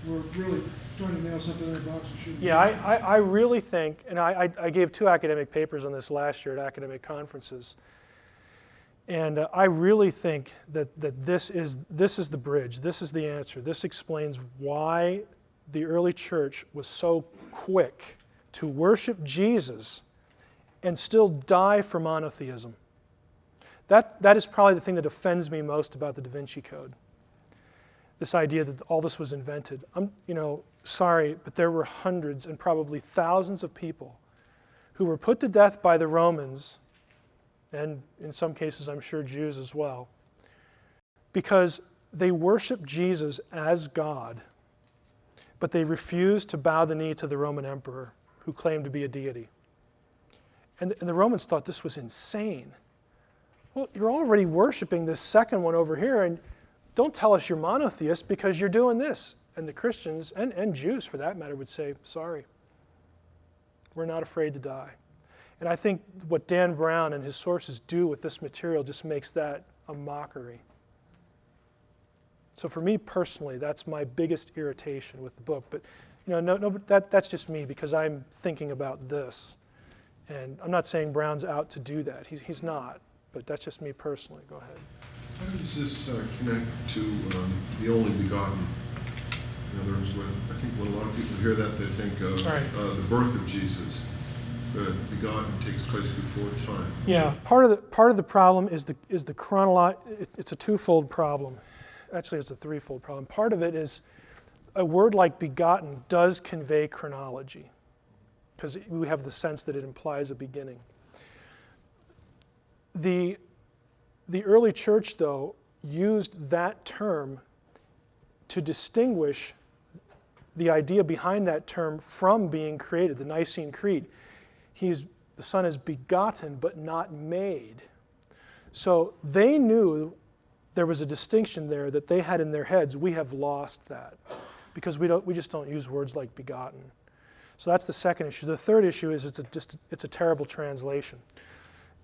we're really trying to nail something in a box that shouldn't. Yeah, I really think, and I gave 2 academic papers on this last year at academic conferences. And I really think that this is the bridge. This is the answer. This explains why the early church was so quick to worship Jesus and still die for monotheism. That is probably the thing that offends me most about the Da Vinci Code. This idea that all this was invented. I'm sorry, but there were hundreds and probably thousands of people who were put to death by the Romans, and in some cases, I'm sure Jews as well, because they worshiped Jesus as God, but they refused to bow the knee to the Roman emperor who claimed to be a deity. And the Romans thought this was insane. Well, you're already worshiping this second one over here, and don't tell us you're monotheist because you're doing this. And the Christians, and Jews for that matter, would say, sorry, we're not afraid to die. And I think what Dan Brown and his sources do with this material just makes that a mockery. So for me personally, that's my biggest irritation with the book. But that's just me because I'm thinking about this. And I'm not saying Brown's out to do that. He's not. But that's just me personally. Go ahead. How does this connect to the only begotten? In other words, I think when a lot of people hear that, they think of the birth of Jesus. The begotten takes place before time. Yeah, part of the problem is the chronological. It's a twofold problem. Actually, it's a threefold problem. Part of it is a word like begotten does convey chronology, because we have the sense that it implies a beginning. The early church, though, used that term to distinguish the idea behind that term from being created, the Nicene Creed. The Son is begotten but not made. So they knew there was a distinction there that they had in their heads. We have lost that because we just don't use words like begotten. So that's the second issue. The third issue is it's a terrible translation.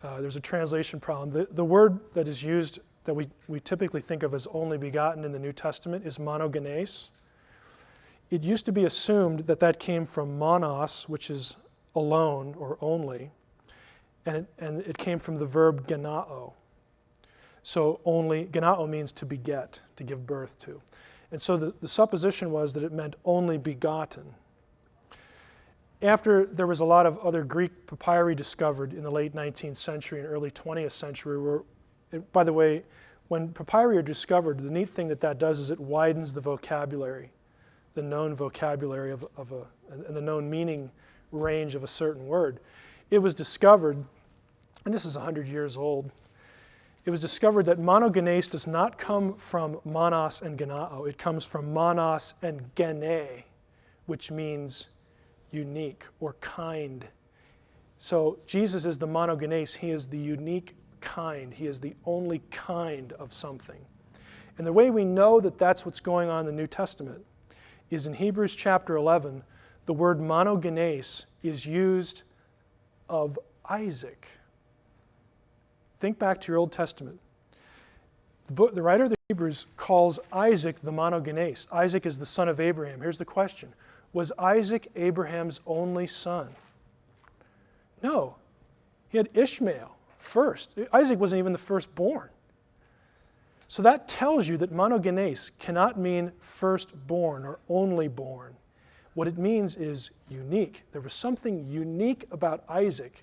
There's a translation problem. The word that is used that we typically think of as only begotten in the New Testament is monogenes. It used to be assumed that came from monos, which is alone or only, and it came from the verb genao. So only, genao means to beget, to give birth to. And so the supposition was that it meant only begotten. After there was a lot of other Greek papyri discovered in the late 19th century and early 20th century, where, by the way, when papyri are discovered, the neat thing that does is it widens the vocabulary, the known vocabulary and the known meaning range of a certain word. It was discovered, and this is 100 years old, it was discovered that monogenes does not come from monos and genao. It comes from monos and gene, which means unique or kind. So Jesus is the monogenes. He is the unique kind. He is the only kind of something. And the way we know that that's what's going on in the New Testament is in Hebrews chapter 11, the word monogenes is used of Isaac. Think back to your Old Testament. The writer of the Hebrews calls Isaac the monogenes. Isaac is the son of Abraham. Here's the question. Was Isaac Abraham's only son? No. He had Ishmael first. Isaac wasn't even the firstborn. So that tells you that monogenes cannot mean firstborn or only born. What it means is unique. There was something unique about Isaac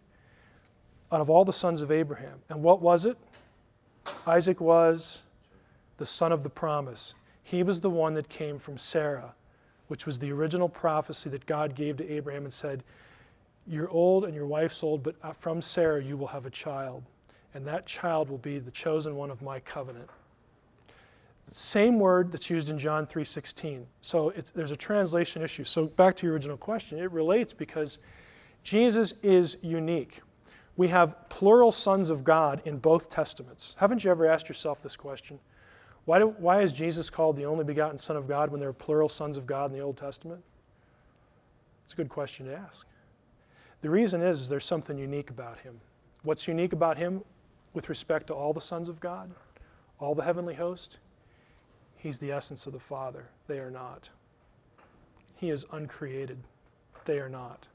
out of all the sons of Abraham. And what was it? Isaac was the son of the promise. He was the one that came from Sarah, which was the original prophecy that God gave to Abraham and said, you're old and your wife's old, but from Sarah you will have a child. And that child will be the chosen one of my covenant. Same word that's used in John 3:16. So there's a translation issue. So back to your original question, it relates because Jesus is unique. We have plural sons of God in both testaments. Haven't you ever asked yourself this question? Why is Jesus called the only begotten Son of God when there are plural sons of God in the Old Testament? It's a good question to ask. The reason is there's something unique about him. What's unique about him with respect to all the sons of God, all the heavenly host? He's the essence of the Father. They are not. He is uncreated. They are not.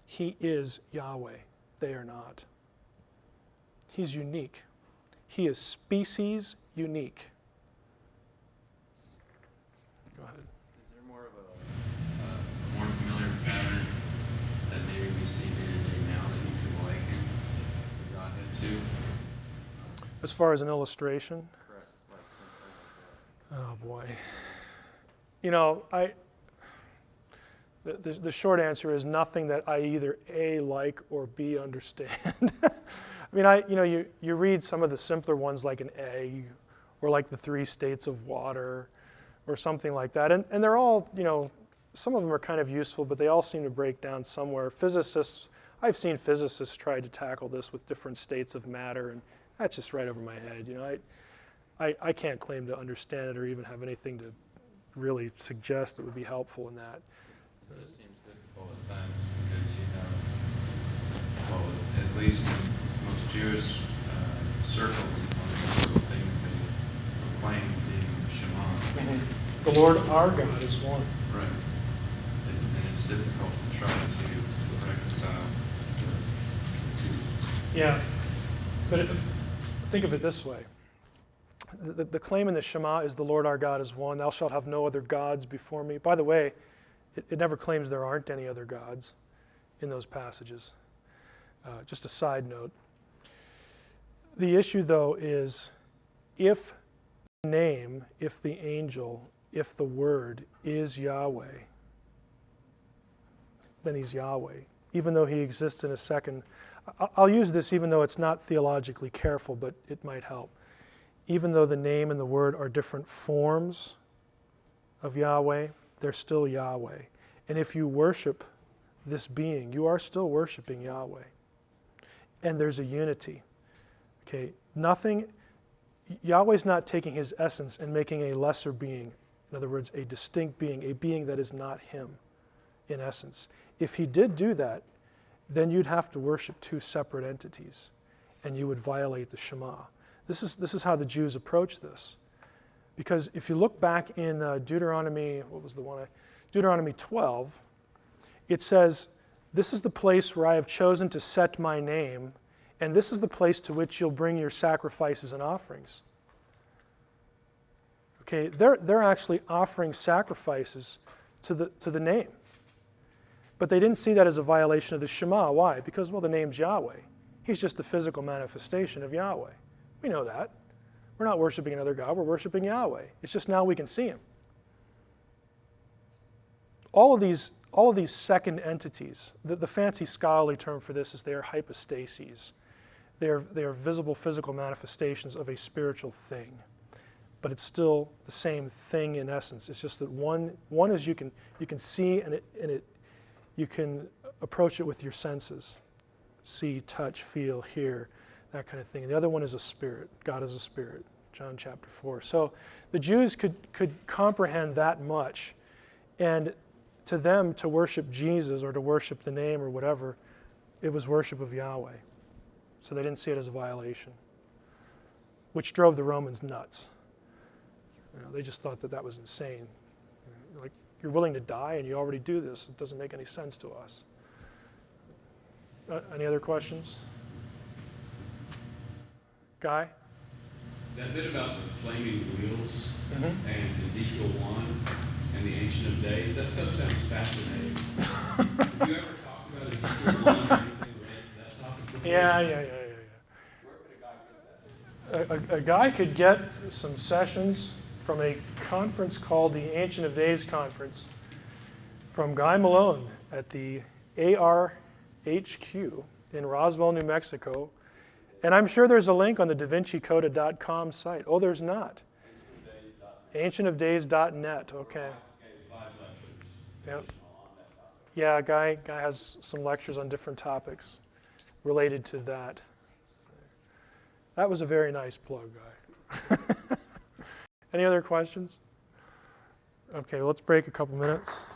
He is Yahweh. They are not. He's unique. He is species unique. Go ahead. Is there more of a more familiar pattern that maybe we see day to day now that you can liken the Godhead to? As far as an illustration? Correct. Like something like Oh boy. You know, the short answer is nothing that I either A, like, or B, understand. I mean, you read some of the simpler ones like an egg, or like the 3 states of water, or something like that. And they're all, some of them are kind of useful, but they all seem to break down somewhere. I've seen physicists try to tackle this with different states of matter, and that's just right over my head. I can't claim to understand it or even have anything to really suggest that would be helpful in that. that? It seems difficult at times because you have, well, at least in most Jewish circles, one of the things they proclaim being Shema. The Lord our God is one. Right. And it's difficult to try to reconcile the two. Yeah, but think of it this way. The claim in the Shema is the Lord our God is one. Thou shalt have no other gods before me. By the way, it never claims there aren't any other gods in those passages. Just a side note. The issue, though, is if the name, if the angel, if the word is Yahweh, then he's Yahweh, even though he exists in a second. I'll use this even though it's not theologically careful, but it might help. Even though the name and the word are different forms of Yahweh, they're still Yahweh. And if you worship this being, you are still worshiping Yahweh. And there's a unity. Okay, Yahweh's not taking his essence and making a lesser being, in other words, a distinct being, a being that is not him, in essence. If he did do that, then you'd have to worship 2 separate entities, and you would violate the Shema. This is how the Jews approach this. Because if you look back in Deuteronomy 12, it says, this is the place where I have chosen to set my name, And this is the place to which you'll bring your sacrifices and offerings. Okay, they're actually offering sacrifices to the name. But they didn't see that as a violation of the Shema. Why? Because, well, the name's Yahweh. He's just the physical manifestation of Yahweh. We know that. We're not worshiping another God, we're worshiping Yahweh. It's just now we can see him. All of these second entities, the fancy scholarly term for this is they are hypostases. They are visible physical manifestations of a spiritual thing. But it's still the same thing in essence. It's just that one is you can see and you can approach it with your senses. See, touch, feel, hear, that kind of thing. And the other one is a spirit. God is a spirit. John chapter 4. So the Jews could comprehend that much. And to them, to worship Jesus or to worship the name or whatever, it was worship of Yahweh. So they didn't see it as a violation, which drove the Romans nuts. They just thought that was insane. Like, you're willing to die and you already do this. It doesn't make any sense to us. Any other questions? Guy? That bit about the flaming wheels and Ezekiel 1 and the Ancient of Days, that stuff sounds fascinating. Have you ever talked about Ezekiel 1 or anything related to that topic before? Yeah. Where could a guy get that? A guy could get some sessions from a conference called the Ancient of Days Conference from Guy Malone at the ARHQ in Roswell, New Mexico. And I'm sure there's a link on the DaVinciCoda.com site. Oh, there's not. Ancientofdays.net. Okay. Yep. Yeah, Guy has some lectures on different topics related to that. That was a very nice plug, Guy. Any other questions? Okay, let's break a couple minutes.